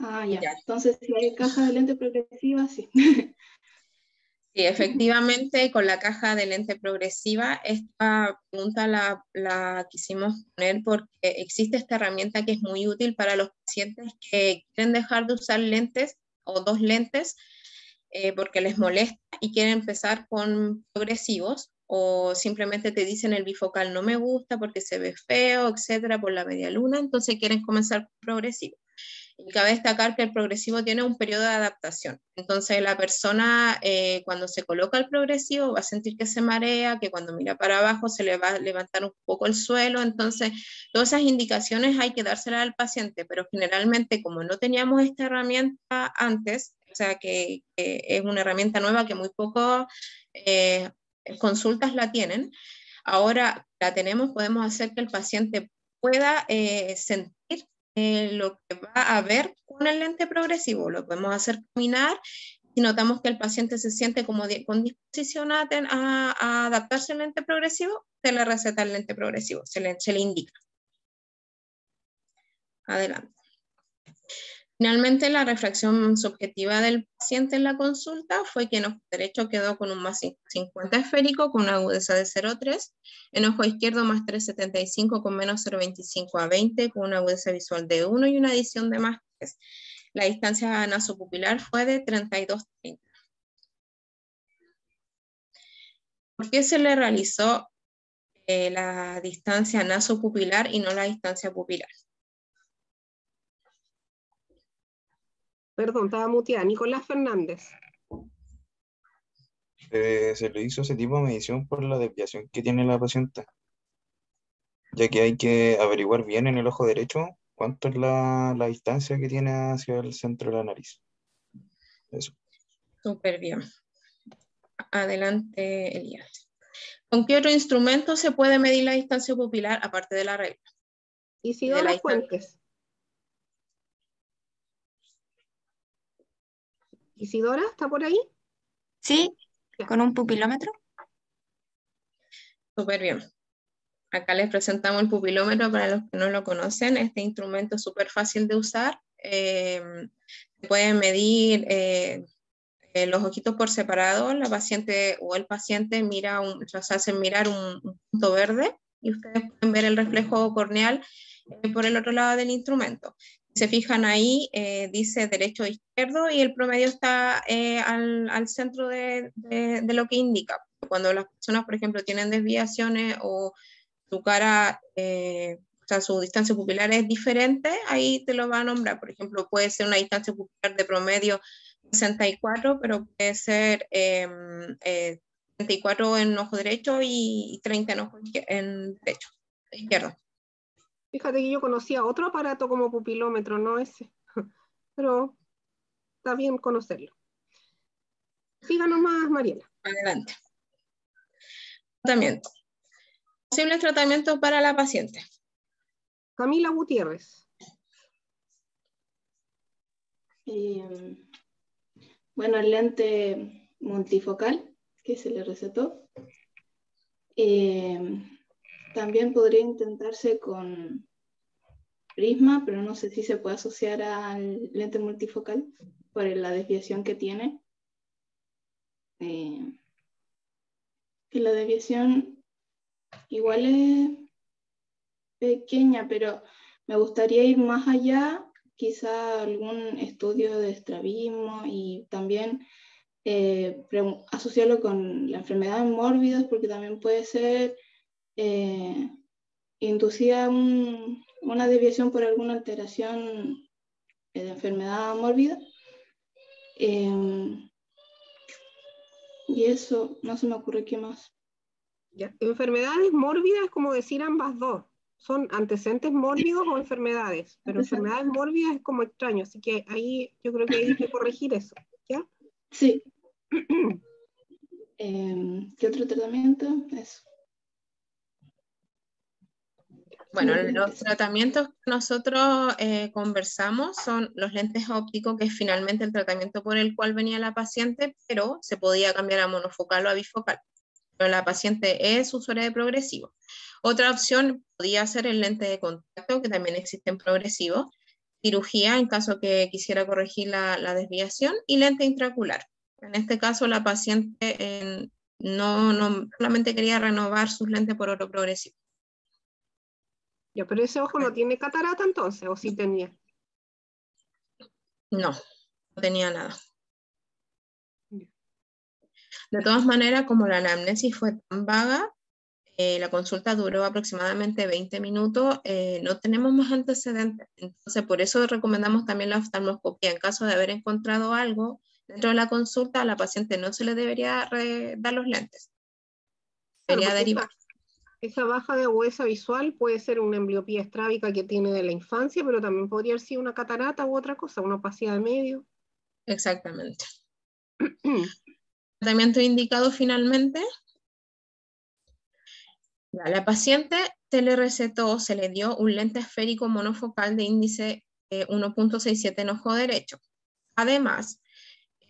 Speaker 12: Ah, ya. Entonces, si hay cajas de lentes progresivas, sí.
Speaker 20: Sí, efectivamente, con la caja de lente progresiva, esta pregunta la quisimos poner porque existe esta herramienta que es muy útil para los pacientes que quieren dejar de usar lentes o dos lentes porque les molesta y quieren empezar con progresivos, o simplemente te dicen el bifocal no me gusta porque se ve feo, etcétera, por la media luna, entonces quieren comenzar con progresivo. Y cabe destacar que el progresivo tiene un periodo de adaptación. Entonces la persona cuando se coloca el progresivo va a sentir que se marea, que cuando mira para abajo se le va a levantar un poco el suelo. Entonces todas esas indicaciones hay que dárselas al paciente, pero generalmente como no teníamos esta herramienta antes, o sea que es una herramienta nueva que muy pocas consultas la tienen, ahora la tenemos, podemos hacer que el paciente pueda sentir lo que va a ver con el lente progresivo. Lo podemos hacer caminar. Si notamos que el paciente se siente como con disposición a adaptarse al lente progresivo, se le receta el lente progresivo, se le indica. Adelante. Finalmente, la refracción subjetiva del paciente en la consulta fue que en ojo derecho quedó con un más 50 esférico con una agudeza de 0,3, en ojo izquierdo más 3,75 con menos 0,25 a 20 con una agudeza visual de 1 y una adición de más 3. La distancia nasopupilar fue de 32,30. ¿Por qué se le realizó la distancia nasopupilar y no la distancia pupilar?
Speaker 1: Perdón, estaba muteada. Nicolás Fernández.
Speaker 21: Se le hizo ese tipo de medición por la desviación que tiene la paciente, ya que hay que averiguar bien en el ojo derecho cuánto es la distancia que tiene hacia el centro de la nariz. Eso.
Speaker 20: Súper bien. Adelante, Elías. ¿Con qué otro instrumento se puede medir la distancia pupilar aparte de la regla?
Speaker 1: Isidora Fuentes. Isidora, ¿está por ahí?
Speaker 7: Sí, con un pupilómetro.
Speaker 20: Súper bien. Acá les presentamos el pupilómetro para los que no lo conocen. Este instrumento es súper fácil de usar. Se pueden medir los ojitos por separado. La paciente o el paciente mira los hacen mirar un punto verde y ustedes pueden ver el reflejo corneal por el otro lado del instrumento. Si se fijan ahí, dice derecho e izquierdo y el promedio está al centro de lo que indica. Cuando las personas, por ejemplo, tienen desviaciones o su cara, o sea, su distancia pupilar es diferente, ahí te lo va a nombrar. Por ejemplo, puede ser una distancia pupilar de promedio 64, pero puede ser 34 en ojo derecho y 30 en ojo izquierdo.
Speaker 1: Fíjate que yo conocía otro aparato como pupilómetro, no ese, pero está bien conocerlo. Síganos más, Mariela.
Speaker 20: Adelante. Tratamiento. Posibles tratamientos para la paciente.
Speaker 1: Camila Gutiérrez.
Speaker 12: Bueno, el lente multifocal que se le recetó. También podría intentarse con prisma, pero no sé si se puede asociar al lente multifocal por la desviación que tiene. Que la desviación igual es pequeña, pero me gustaría ir más allá, quizá algún estudio de estrabismo y también asociarlo con la enfermedad mórbida, porque también puede ser inducida una desviación por alguna alteración de enfermedad mórbida. Y eso, no se me ocurre qué más.
Speaker 1: Ya. Enfermedades mórbidas, como decir ambas dos. Son antecedentes mórbidos o enfermedades, pero enfermedades mórbidas es como extraño, así que ahí yo creo que hay que corregir eso, ¿ya?
Speaker 12: Sí. ¿Qué otro tratamiento? Eso.
Speaker 20: Bueno, los tratamientos que nosotros conversamos son los lentes ópticos, que es finalmente el tratamiento por el cual venía la paciente, pero se podía cambiar a monofocal o a bifocal. Pero la paciente es usuaria de progresivo. Otra opción podía ser el lente de contacto, que también existe en progresivo, cirugía en caso que quisiera corregir la desviación, y lente intraocular. En este caso la paciente no solamente quería renovar sus lentes por otro progresivo.
Speaker 1: Ya, pero ese ojo no tiene catarata entonces, ¿o sí tenía?
Speaker 20: No tenía nada. De todas maneras, como la anamnesis fue tan vaga, la consulta duró aproximadamente 20 minutos, no tenemos más antecedentes. Entonces, por eso recomendamos también la oftalmoscopía. En caso de haber encontrado algo dentro de la consulta, a la paciente no se le debería dar los lentes. Debería derivar.
Speaker 1: Esa baja de agudeza visual puede ser una ambliopía estrábica que tiene de la infancia, pero también podría haber sido una catarata u otra cosa, una opacidad de medio.
Speaker 20: Exactamente. Tratamiento indicado finalmente. La paciente se le recetó, se le dio un lente esférico monofocal de índice 1.67 en ojo derecho. Además,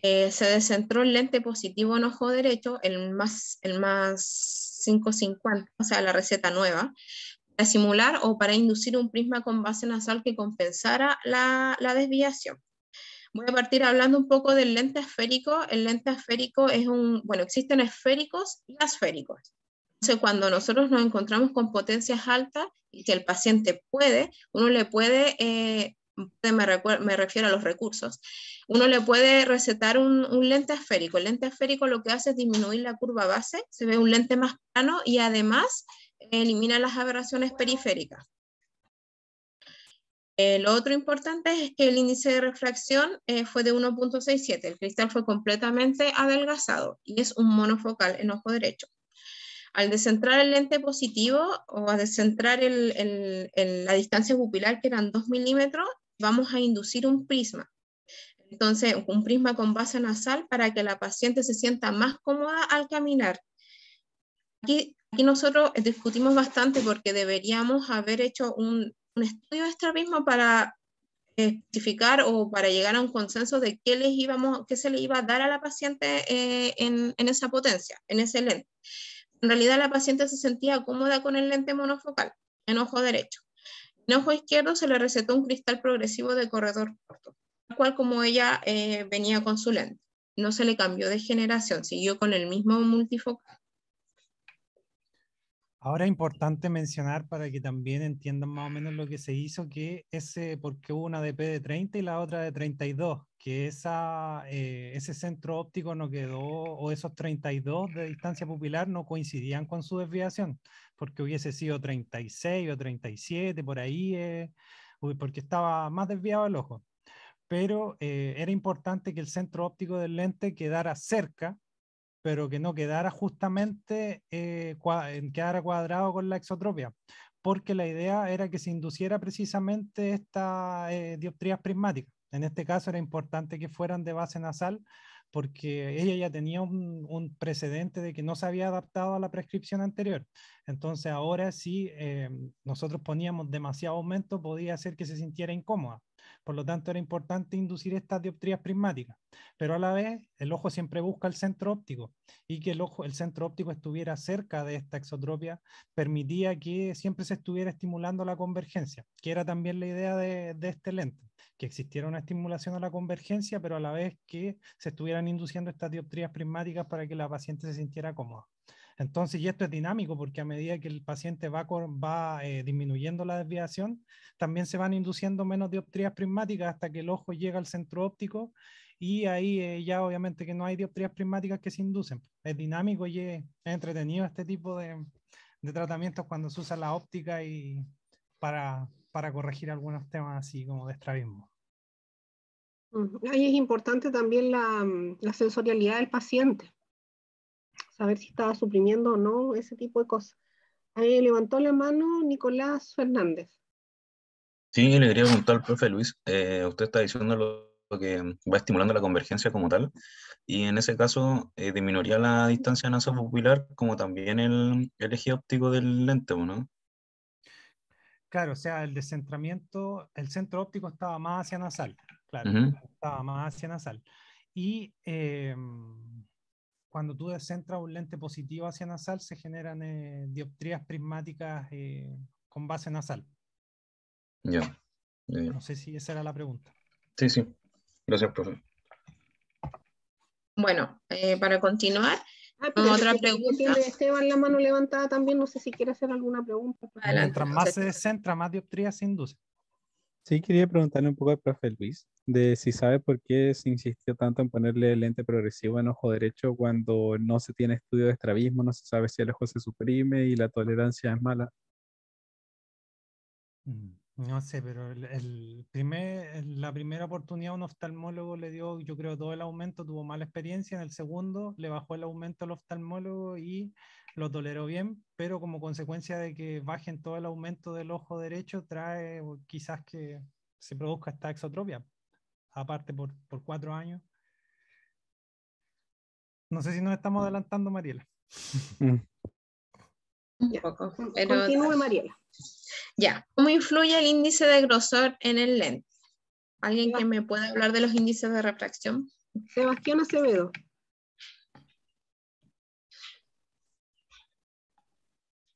Speaker 20: se descentró el lente positivo en ojo derecho, el más 550, o sea, la receta nueva, para simular o para inducir un prisma con base nasal que compensara la desviación. Voy a partir hablando un poco del lente esférico. El lente esférico es existen esféricos y asféricos. Entonces, cuando nosotros nos encontramos con potencias altas y si el paciente puede, uno le puede, me refiero a los recursos, uno le puede recetar un lente esférico. El lente esférico lo que hace es disminuir la curva base, se ve un lente más plano y además elimina las aberraciones periféricas. Lo otro importante es que el índice de refracción fue de 1.67, el cristal fue completamente adelgazado y es un monofocal en ojo derecho. Al descentrar el lente positivo o a descentrar la distancia pupilar, que eran 2 milímetros, vamos a inducir un prisma. Entonces, un prisma con base nasal para que la paciente se sienta más cómoda al caminar. Aquí nosotros discutimos bastante porque deberíamos haber hecho un estudio de estrabismo para especificar o para llegar a un consenso de qué se le iba a dar a la paciente en esa potencia, en ese lente. En realidad la paciente se sentía cómoda con el lente monofocal en ojo derecho. En ojo izquierdo se le recetó un cristal progresivo de corredor corto, tal cual como ella venía con su lente. No se le cambió de generación, siguió con el mismo multifocal.
Speaker 4: Ahora es importante mencionar para que también entiendan más o menos lo que se hizo, que porque hubo una DP de 30 y la otra de 32, que ese centro óptico no quedó, o esos 32 de distancia pupilar no coincidían con su desviación, porque hubiese sido 36 o 37, por ahí, porque estaba más desviado el ojo. Pero era importante que el centro óptico del lente quedara cerca, pero que no quedara justamente, quedara cuadrado con la exotropia, porque la idea era que se induciera precisamente esta dioptrías prismáticas. En este caso era importante que fueran de base nasal, porque ella ya tenía un precedente de que no se había adaptado a la prescripción anterior. Entonces ahora si nosotros poníamos demasiado aumento, podía hacer que se sintiera incómoda. Por lo tanto, era importante inducir estas dioptrías prismáticas, pero a la vez el ojo siempre busca el centro óptico, y que el centro óptico estuviera cerca de esta exotropia permitía que siempre se estuviera estimulando la convergencia, que era también la idea de este lente, que existiera una estimulación a la convergencia, pero a la vez que se estuvieran induciendo estas dioptrías prismáticas para que la paciente se sintiera cómoda. Entonces, y esto es dinámico porque a medida que el paciente va disminuyendo la desviación, también se van induciendo menos dioptrías prismáticas hasta que el ojo llega al centro óptico, y ahí ya obviamente que no hay dioptrías prismáticas que se inducen. Es dinámico y es entretenido este tipo de tratamientos cuando se usa la óptica y para corregir algunos temas así como de estrabismo.
Speaker 1: Ahí es importante también la sensorialidad del paciente, saber si estaba suprimiendo o no, ese tipo de cosas. Ahí levantó la mano Nicolás Fernández.
Speaker 13: Sí, le quería preguntar al profe Luis, usted está diciendo lo que va estimulando la convergencia como tal, y en ese caso disminuiría la distancia nasopupilar como también el eje óptico del lente, ¿no?
Speaker 4: Claro, o sea, el descentramiento, el centro óptico estaba más hacia nasal, claro, estaba más hacia nasal. Y cuando tú descentras un lente positivo hacia nasal, se generan dioptrías prismáticas con base nasal.
Speaker 13: Ya.
Speaker 4: No sé si esa era la pregunta.
Speaker 13: Sí, sí. Gracias, profe.
Speaker 20: Bueno, para continuar,
Speaker 1: pero
Speaker 20: otra
Speaker 1: que
Speaker 20: pregunta.
Speaker 1: tiene Esteban la mano levantada también, no sé si quiere hacer alguna pregunta.
Speaker 20: Adelante,
Speaker 4: Mientras más se descentra, más dioptrías se induce.
Speaker 6: Sí, quería preguntarle un poco al profe Luis de si sabe por qué se insistió tanto en ponerle lente progresivo en ojo derecho cuando no se tiene estudio de estrabismo, no se sabe si el ojo se suprime y la tolerancia es mala.
Speaker 4: No sé, pero la primera oportunidad un oftalmólogo le dio, yo creo, todo el aumento, tuvo mala experiencia. En el segundo le bajó el aumento al oftalmólogo y lo toleró bien, pero como consecuencia de que bajen todo el aumento del ojo derecho, trae quizás que se produzca esta exotropia, aparte por 4 años. No sé si nos estamos adelantando, Mariela.
Speaker 20: Un poco, pero
Speaker 1: continúe, Mariela.
Speaker 20: Ya, ¿cómo influye el índice de grosor en el lente? ¿Alguien que me pueda hablar de los índices de refracción?
Speaker 1: Sebastián Acevedo.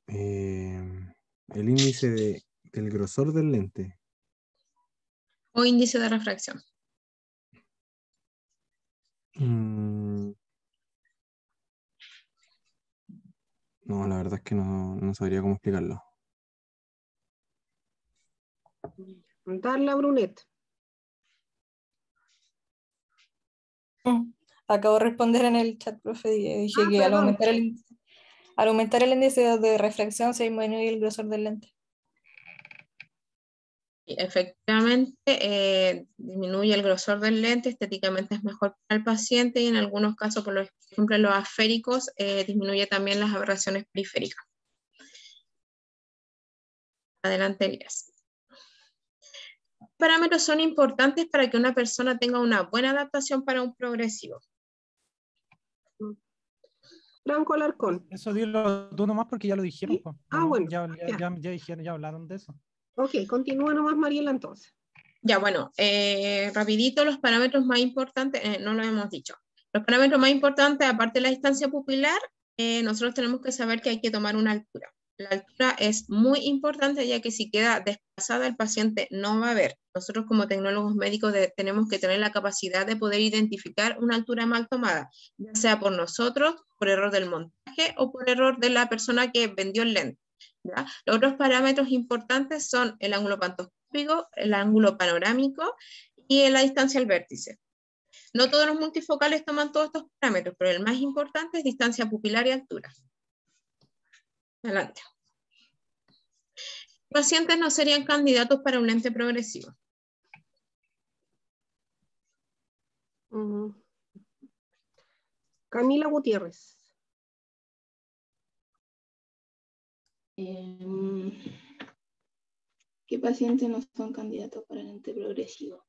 Speaker 5: El índice del grosor del lente.
Speaker 20: ¿O índice de refracción?
Speaker 5: No, la verdad es que no sabría cómo explicarlo.
Speaker 1: Darla Brunet.
Speaker 9: Acabo de responder en el chat, profe, y dije que al aumentar el índice de refracción se disminuye el grosor del lente.
Speaker 20: Efectivamente, disminuye el grosor del lente, estéticamente es mejor para el paciente, y en algunos casos, por ejemplo los aféricos, disminuye también las aberraciones periféricas. Adelante, Elías. ¿Qué parámetros son importantes para que una persona tenga una buena adaptación para un progresivo?
Speaker 1: Franco Alarcón.
Speaker 4: Eso dilo tú nomás porque ya lo dijeron.
Speaker 1: ¿Sí? Bueno.
Speaker 4: Ya hablaron de eso.
Speaker 1: Ok, continúa nomás, Mariela, entonces.
Speaker 20: Ya, bueno, rapidito, los parámetros más importantes, no lo hemos dicho. Los parámetros más importantes, aparte de la distancia pupilar, nosotros tenemos que saber que hay que tomar una altura. La altura es muy importante, ya que si queda desplazada el paciente no va a ver. Nosotros como tecnólogos médicos tenemos que tener la capacidad de poder identificar una altura mal tomada, ya sea por nosotros, por error del montaje o por error de la persona que vendió el lente. ¿Ya? Los otros parámetros importantes son el ángulo pantoscópico, el ángulo panorámico y la distancia al vértice. No todos los multifocales toman todos estos parámetros, pero el más importante es distancia pupilar y altura. Adelante. Los pacientes no serían candidatos para un lente progresivo.
Speaker 1: Camila Gutiérrez.
Speaker 12: ¿Qué pacientes no son candidatos para el lente progresivo?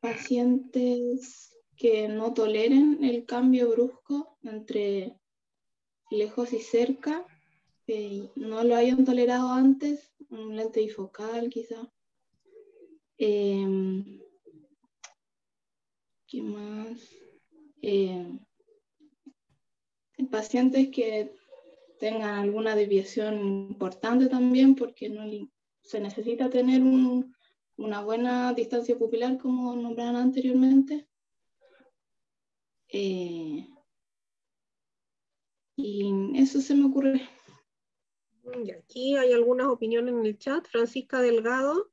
Speaker 12: pacientes que no toleren el cambio brusco entre lejos y cerca, que no lo hayan tolerado antes, un lente bifocal quizá. ¿Qué más? Pacientes que tengan alguna desviación importante también, porque no se necesita tener una buena distancia pupilar, como nombraron anteriormente. Y eso se me ocurre.
Speaker 1: Y aquí hay algunas opiniones en el chat. Francisca Delgado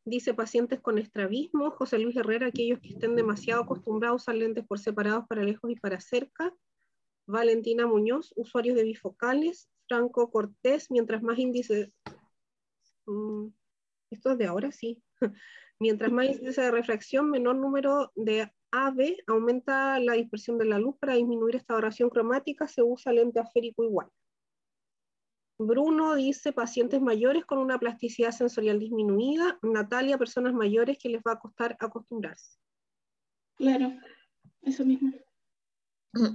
Speaker 1: dice pacientes con estrabismo. José Luis Herrera, aquellos que estén demasiado acostumbrados a usar lentes por separados para lejos y para cerca. Valentina Muñoz, usuarios de bifocales. Franco Cortés, mientras más índice... esto es de ahora, sí. Mientras más índice de refracción, menor número de AB, aumenta la dispersión de la luz. Para disminuir esta aberración cromática se usa lente asférico igual. Bruno dice pacientes mayores con una plasticidad sensorial disminuida. Natalia, personas mayores que les va a costar acostumbrarse.
Speaker 12: Claro, eso mismo.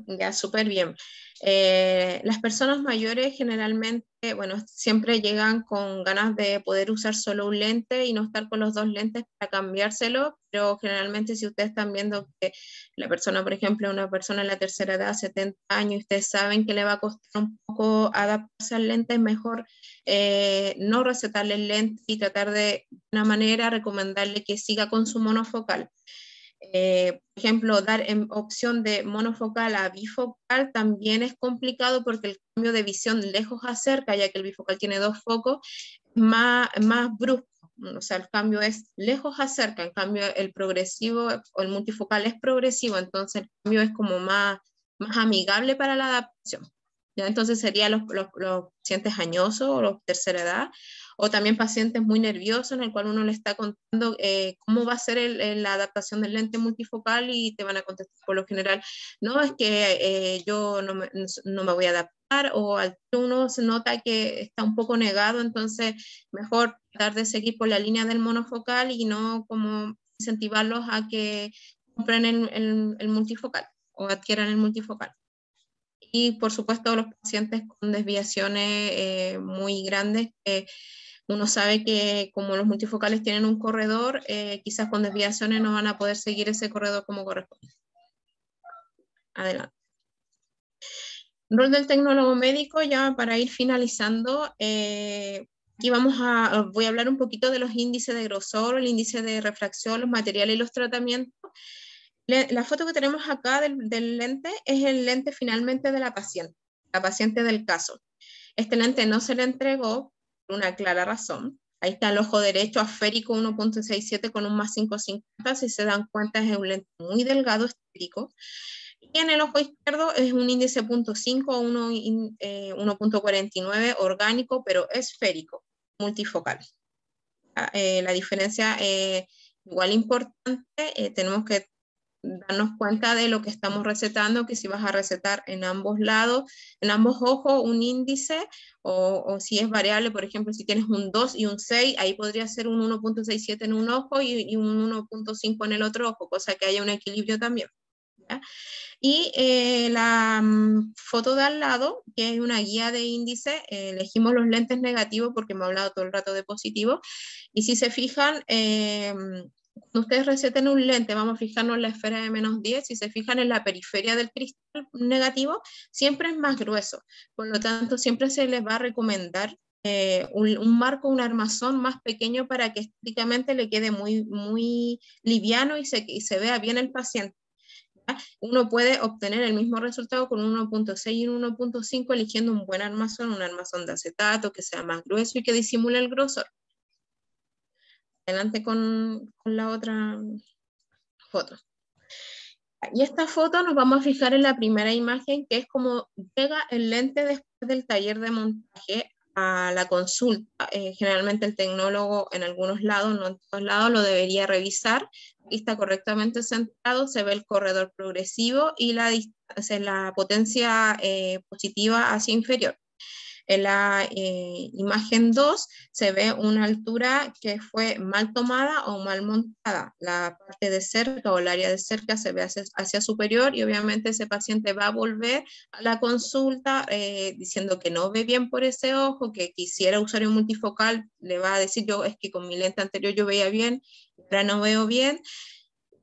Speaker 20: Ya, súper bien. Las personas mayores generalmente, bueno, siempre llegan con ganas de poder usar solo un lente y no estar con los dos lentes para cambiárselo, pero generalmente si ustedes están viendo que la persona, por ejemplo, una persona en la tercera edad, 70 años, ustedes saben que le va a costar un poco adaptarse al lente, es mejor no recetarle el lente y tratar de una manera recomendarle que siga con su monofocal. Por ejemplo, dar en opción de monofocal a bifocal también es complicado porque el cambio de visión lejos a cerca, ya que el bifocal tiene dos focos, más brusco. O sea, el cambio es lejos a cerca, en cambio el progresivo o el multifocal es progresivo, entonces el cambio es como más amigable para la adaptación. ¿Ya? Entonces serían los pacientes añosos o los de tercera edad, o también pacientes muy nerviosos en el cual uno le está contando cómo va a ser la adaptación del lente multifocal y te van a contestar por lo general, no, es que yo no me voy a adaptar, o al uno se nota que está un poco negado, entonces mejor tratar de seguir por la línea del monofocal y no como incentivarlos a que compren el multifocal o adquieran el multifocal. Y por supuesto los pacientes con desviaciones muy grandes, uno sabe que como los multifocales tienen un corredor, quizás con desviaciones no van a poder seguir ese corredor como corresponde. Adelante. Rol del tecnólogo médico, ya para ir finalizando, aquí voy a hablar un poquito de los índices de grosor, el índice de refracción, los materiales y los tratamientos. La foto que tenemos acá del lente es el lente finalmente de la paciente del caso. Este lente no se le entregó por una clara razón. Ahí está el ojo derecho asférico 1.67 con un más 550, si se dan cuenta es un lente muy delgado esférico. Y en el ojo izquierdo es un índice 0.5 o 1.49 orgánico, pero esférico, multifocal. La diferencia igual importante, tenemos que darnos cuenta de lo que estamos recetando, que si vas a recetar en ambos lados, en ambos ojos un índice, o si es variable, por ejemplo, si tienes un 2 y un 6, ahí podría ser un 1.67 en un ojo y un 1.5 en el otro ojo, cosa que haya un equilibrio también. ¿Ya? Y la foto de al lado, que es una guía de índice, elegimos los lentes negativos porque me ha hablado todo el rato de positivo, y si se fijan, cuando ustedes receten un lente, vamos a fijarnos en la esfera de -10, si se fijan en la periferia del cristal negativo, siempre es más grueso, por lo tanto siempre se les va a recomendar un marco, un armazón más pequeño para que estéticamente le quede muy liviano y se vea bien el paciente. Uno puede obtener el mismo resultado con un 1.6 y un 1.5 eligiendo un buen armazón, un armazón de acetato que sea más grueso y que disimule el grosor. Adelante con la otra foto. Y esta foto nos vamos a fijar en la primera imagen, que es como llega el lente después del taller de montaje a la consulta. Generalmente el tecnólogo en algunos lados, no en todos lados, lo debería revisar. Aquí está correctamente centrado, se ve el corredor progresivo y la potencia positiva hacia inferior. En la imagen 2 se ve una altura que fue mal tomada o mal montada. La parte de cerca o el área de cerca se ve hacia superior y obviamente ese paciente va a volver a la consulta diciendo que no ve bien por ese ojo, que quisiera usar un multifocal, le va a decir yo es que con mi lente anterior yo veía bien, ahora no veo bien,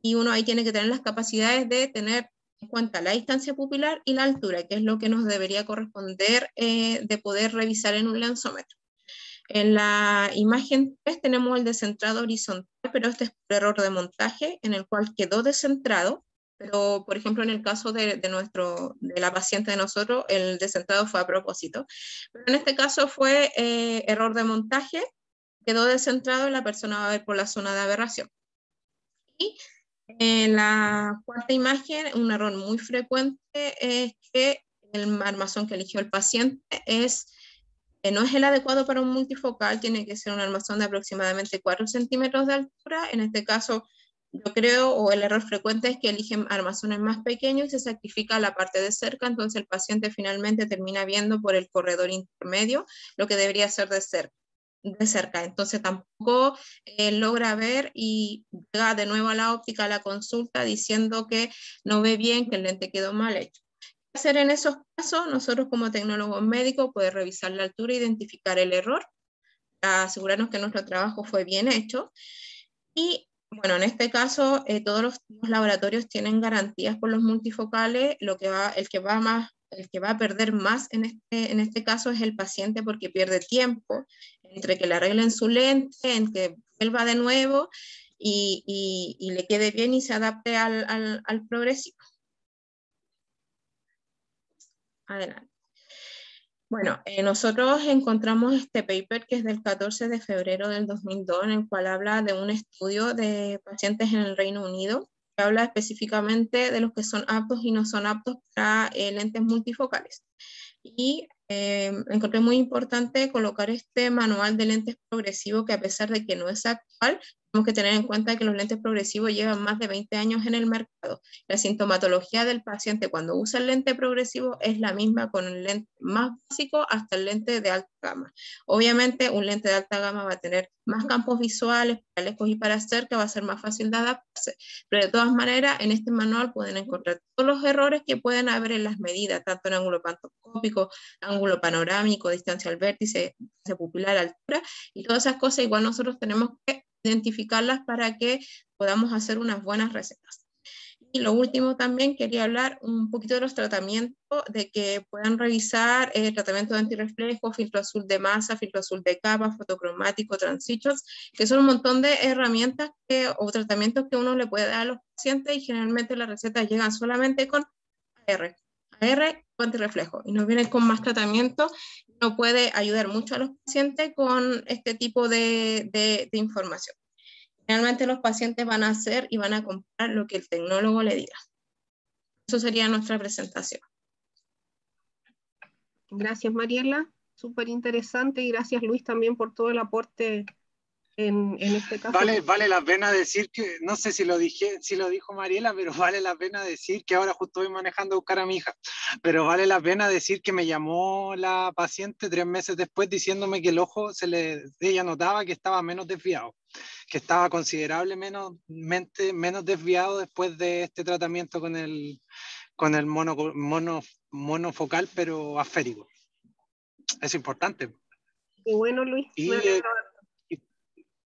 Speaker 20: y uno ahí tiene que tener las capacidades de tener en cuenta la distancia pupilar y la altura, que es lo que nos debería corresponder de poder revisar en un lensómetro. En la imagen 3 tenemos el descentrado horizontal, pero este es por error de montaje, en el cual quedó descentrado, pero por ejemplo en el caso de la paciente de nosotros, el descentrado fue a propósito. Pero en este caso fue error de montaje, quedó descentrado y la persona va a ver por la zona de aberración. Y en la cuarta imagen, un error muy frecuente es que el armazón que eligió el paciente no es el adecuado para un multifocal, tiene que ser un armazón de aproximadamente 4 centímetros de altura. En este caso, yo creo, o el error frecuente es que eligen armazones más pequeños y se sacrifica la parte de cerca, entonces el paciente finalmente termina viendo por el corredor intermedio lo que debería ser de cerca, entonces tampoco logra ver y llega de nuevo a la óptica a la consulta diciendo que no ve bien, que el lente quedó mal hecho. ¿Qué hacer en esos casos? Nosotros como tecnólogos médicos podemos revisar la altura, identificar el error, para asegurarnos que nuestro trabajo fue bien hecho. Y bueno, en este caso todos los laboratorios tienen garantías por los multifocales, el que va a perder más en este caso es el paciente porque pierde tiempo entre que le arreglen su lente, en que vuelva de nuevo y le quede bien y se adapte al progresivo. Adelante. Bueno, nosotros encontramos este paper que es del 14 de febrero del 2002, en el cual habla de un estudio de pacientes en el Reino Unido, que habla específicamente de los que son aptos y no son aptos para lentes multifocales. Y encontré muy importante colocar este manual de lentes progresivos, que a pesar de que no es actual, tenemos que tener en cuenta que los lentes progresivos llevan más de 20 años en el mercado. La sintomatología del paciente cuando usa el lente progresivo es la misma con el lente más básico hasta el lente de alta gama. Obviamente un lente de alta gama va a tener más campos visuales, para lejos y para cerca, va a ser más fácil de adaptarse, pero de todas maneras en este manual pueden encontrar todos los errores que pueden haber en las medidas, tanto en ángulo pantoscópico, ángulo panorámico, distancia al vértice, distancia pupilar, altura, y todas esas cosas igual nosotros tenemos que identificarlas para que podamos hacer unas buenas recetas. Y lo último también quería hablar un poquito de los tratamientos, de que puedan revisar tratamiento de antirreflejo, filtro azul de masa, filtro azul de capa, fotocromático, transitions, que son un montón de herramientas o tratamientos que uno le puede dar a los pacientes y generalmente las recetas llegan solamente con AR o antirreflejo y nos vienen con más tratamiento. No puede ayudar mucho a los pacientes con este tipo de información. Realmente los pacientes van a hacer y van a comprar lo que el tecnólogo le diga. Eso sería nuestra presentación.
Speaker 1: Gracias, Mariela. Súper interesante y gracias, Luis, también por todo el aporte en este caso.
Speaker 4: Vale la pena decir que, no sé si lo dijo Mariela, pero vale la pena decir que ahora justo voy manejando a buscar a mi hija, pero vale la pena decir que me llamó la paciente 3 meses después diciéndome que el ojo ella notaba que estaba menos desviado, que estaba considerablemente menos desviado después de este tratamiento con el monofocal, pero asférico. Es importante.
Speaker 1: Y bueno, Luis,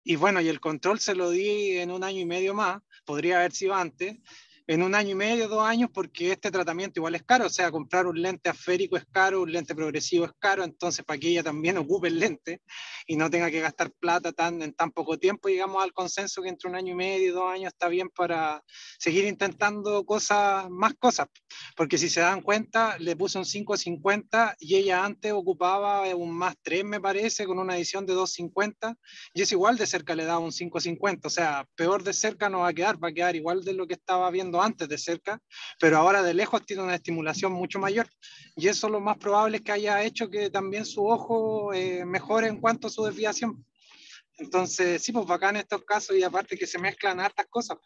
Speaker 4: y bueno, y el control se lo di en 1 año y medio más, podría haber sido antes, en 1 año y medio, 2 años, porque este tratamiento igual es caro, o sea, comprar un lente asférico es caro, un lente progresivo es caro, entonces para que ella también ocupe el lente y no tenga que gastar plata en tan poco tiempo, llegamos al consenso que entre 1 año y medio y 2 años está bien para seguir intentando más cosas, porque si se dan cuenta, le puse un 5.50 y ella antes ocupaba un más 3, me parece, con una edición de 2.50, y es igual de cerca le daba un 5.50, o sea, peor de cerca no va a quedar igual de lo que estaba viendo antes de cerca, pero ahora de lejos tiene una estimulación mucho mayor, y eso lo más probable es que haya hecho que también su ojo mejore en cuanto a su desviación. Entonces, sí, pues bacán en estos casos, y aparte que se mezclan hartas cosas.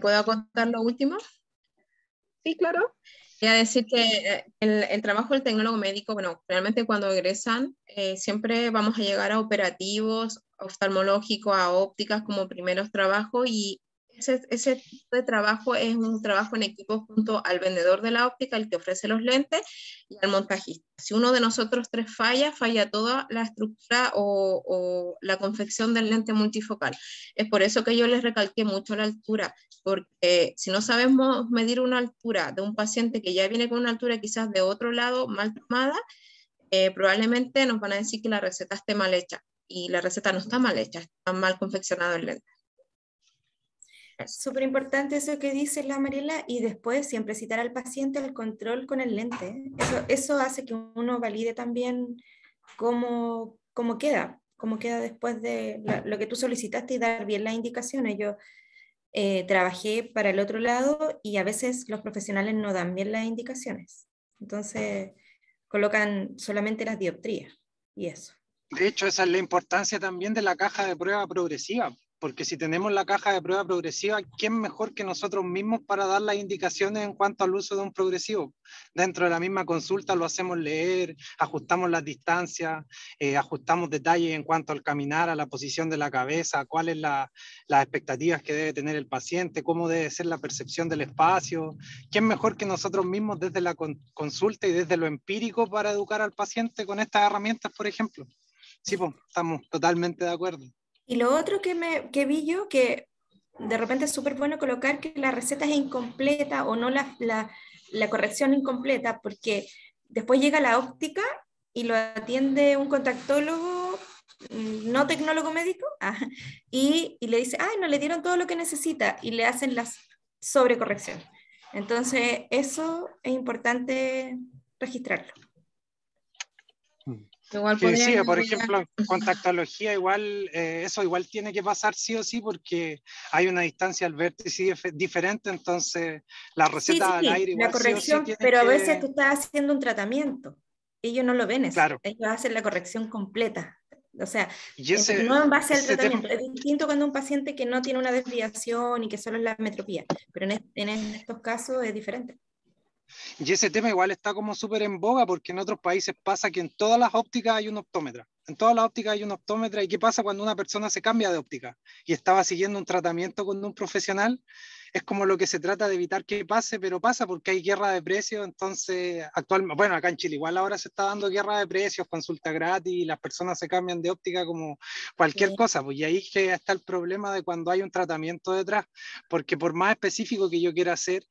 Speaker 20: ¿Puedo contar lo último?
Speaker 1: Sí, claro.
Speaker 20: Quería decir que el trabajo del tecnólogo médico, bueno, realmente cuando egresan, siempre vamos a llegar a operativos, oftalmológicos, a ópticas como primeros trabajos, y ese tipo de trabajo es un trabajo en equipo junto al vendedor de la óptica, el que ofrece los lentes, y al montajista. Si uno de nosotros tres falla, falla toda la estructura o la confección del lente multifocal. Es por eso que yo les recalqué mucho la altura, porque si no sabemos medir una altura de un paciente que ya viene con una altura quizás de otro lado mal tomada, probablemente nos van a decir que la receta esté mal hecha, y la receta no está mal hecha, está mal confeccionado el lente.
Speaker 7: Súper importante eso que dice la Mariela, y después siempre citar al paciente el control con el lente. Eso hace que uno valide también cómo queda después de lo que tú solicitaste y dar bien las indicaciones. Yo trabajé para el otro lado y a veces los profesionales no dan bien las indicaciones. Entonces colocan solamente las dioptrías y eso.
Speaker 4: De hecho, esa es la importancia también de la caja de prueba progresiva, porque si tenemos la caja de prueba progresiva, ¿quién mejor que nosotros mismos para dar las indicaciones en cuanto al uso de un progresivo? Dentro de la misma consulta lo hacemos leer, ajustamos las distancias, ajustamos detalles en cuanto al caminar, a la posición de la cabeza, cuáles las expectativas que debe tener el paciente, cómo debe ser la percepción del espacio. ¿Quién mejor que nosotros mismos desde la consulta y desde lo empírico para educar al paciente con estas herramientas, por ejemplo? Sí, pues, estamos totalmente de acuerdo.
Speaker 7: Y lo otro que vi yo, que de repente es súper bueno colocar que la receta es incompleta o no la corrección incompleta, porque después llega la óptica y lo atiende un contactólogo, no tecnólogo médico, y le dice, ay, no le dieron todo lo que necesita, y le hacen la sobrecorrección. Entonces, eso es importante registrarlo.
Speaker 20: Igual
Speaker 4: Que sí,
Speaker 20: podría
Speaker 4: por
Speaker 20: agregar-
Speaker 4: ejemplo, en contactología igual, eso igual tiene que pasar sí o sí porque hay una distancia al vértice diferente, entonces las recetas al aire
Speaker 7: la
Speaker 4: igual sí o sí
Speaker 7: corrección,
Speaker 4: tienen
Speaker 7: pero a veces
Speaker 4: que...
Speaker 7: tú estás haciendo un tratamiento, ellos no lo ven eso,
Speaker 4: Claro.
Speaker 7: ellos hacen la corrección completa. O sea,
Speaker 4: Y ese,
Speaker 7: no en base al
Speaker 4: ese tema,
Speaker 7: tratamiento. Es distinto cuando un paciente que no tiene una desviación y que solo es la metropía, pero en estos casos es diferente.
Speaker 4: y ese tema igual está como súper en boga porque en otros países pasa que en todas las ópticas hay un optómetra. En todas las ópticas hay un optómetra. ¿Y qué pasa cuando una persona se cambia de óptica y estaba siguiendo un tratamiento con un profesional? Es como lo que se trata de evitar que pase, pero pasa porque hay guerra de precios. Entonces, actualmente, bueno, acá en Chile igual ahora se está dando guerra de precios, consulta gratis, y las personas se cambian de óptica como cualquier cosa. Pues, y ahí que está el problema de cuando hay un tratamiento detrás, porque por más específico que yo quiera hacer,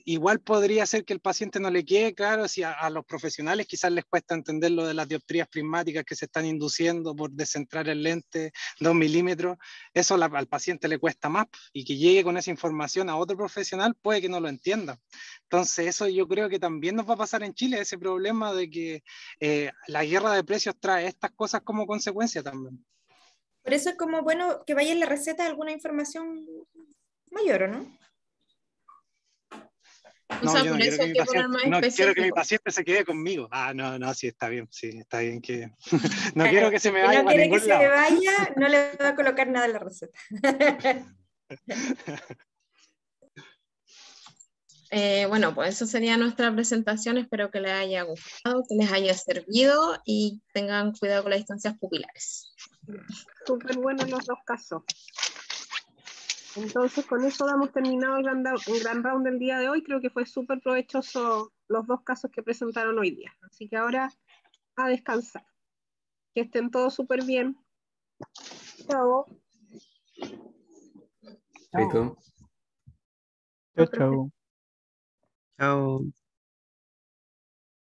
Speaker 4: igual podría ser que el paciente no le quede claro, si a los profesionales quizás les cuesta entender lo de las dioptrías prismáticas que se están induciendo por descentrar el lente 2 milímetros, eso al paciente le cuesta más, y que llegue con esa información a otro profesional puede que no lo entienda. Entonces eso yo creo que también nos va a pasar en Chile, ese problema de que la guerra de precios trae estas cosas como consecuencia también.
Speaker 7: Por eso es como bueno que vaya en la receta alguna información mayor, ¿o no?
Speaker 4: No,
Speaker 20: O sea,
Speaker 4: yo no
Speaker 20: por
Speaker 4: quiero
Speaker 20: eso
Speaker 4: que
Speaker 20: hay
Speaker 4: mi
Speaker 20: que
Speaker 4: paciente,
Speaker 20: poner más
Speaker 4: no quiero que mi
Speaker 20: específico.
Speaker 4: paciente se quede conmigo. No, sí, está bien, que no quiero que se me
Speaker 7: Si
Speaker 4: vaya
Speaker 7: no
Speaker 4: para
Speaker 7: quiere que
Speaker 4: ningún
Speaker 7: se
Speaker 4: lado.
Speaker 7: le vaya, no le va a colocar nada en la receta.
Speaker 20: Bueno, pues eso sería nuestra presentación. Espero que les haya gustado, que les haya servido y tengan cuidado con las distancias pupilares.
Speaker 1: Súper buenos los dos casos. Entonces, con eso damos terminado el gran round del día de hoy. Creo que fue súper provechoso los dos casos que presentaron hoy día. Así que ahora a descansar. Que estén todos súper bien. Chao.
Speaker 16: Chaito.
Speaker 6: Chao, chao.
Speaker 5: Chao.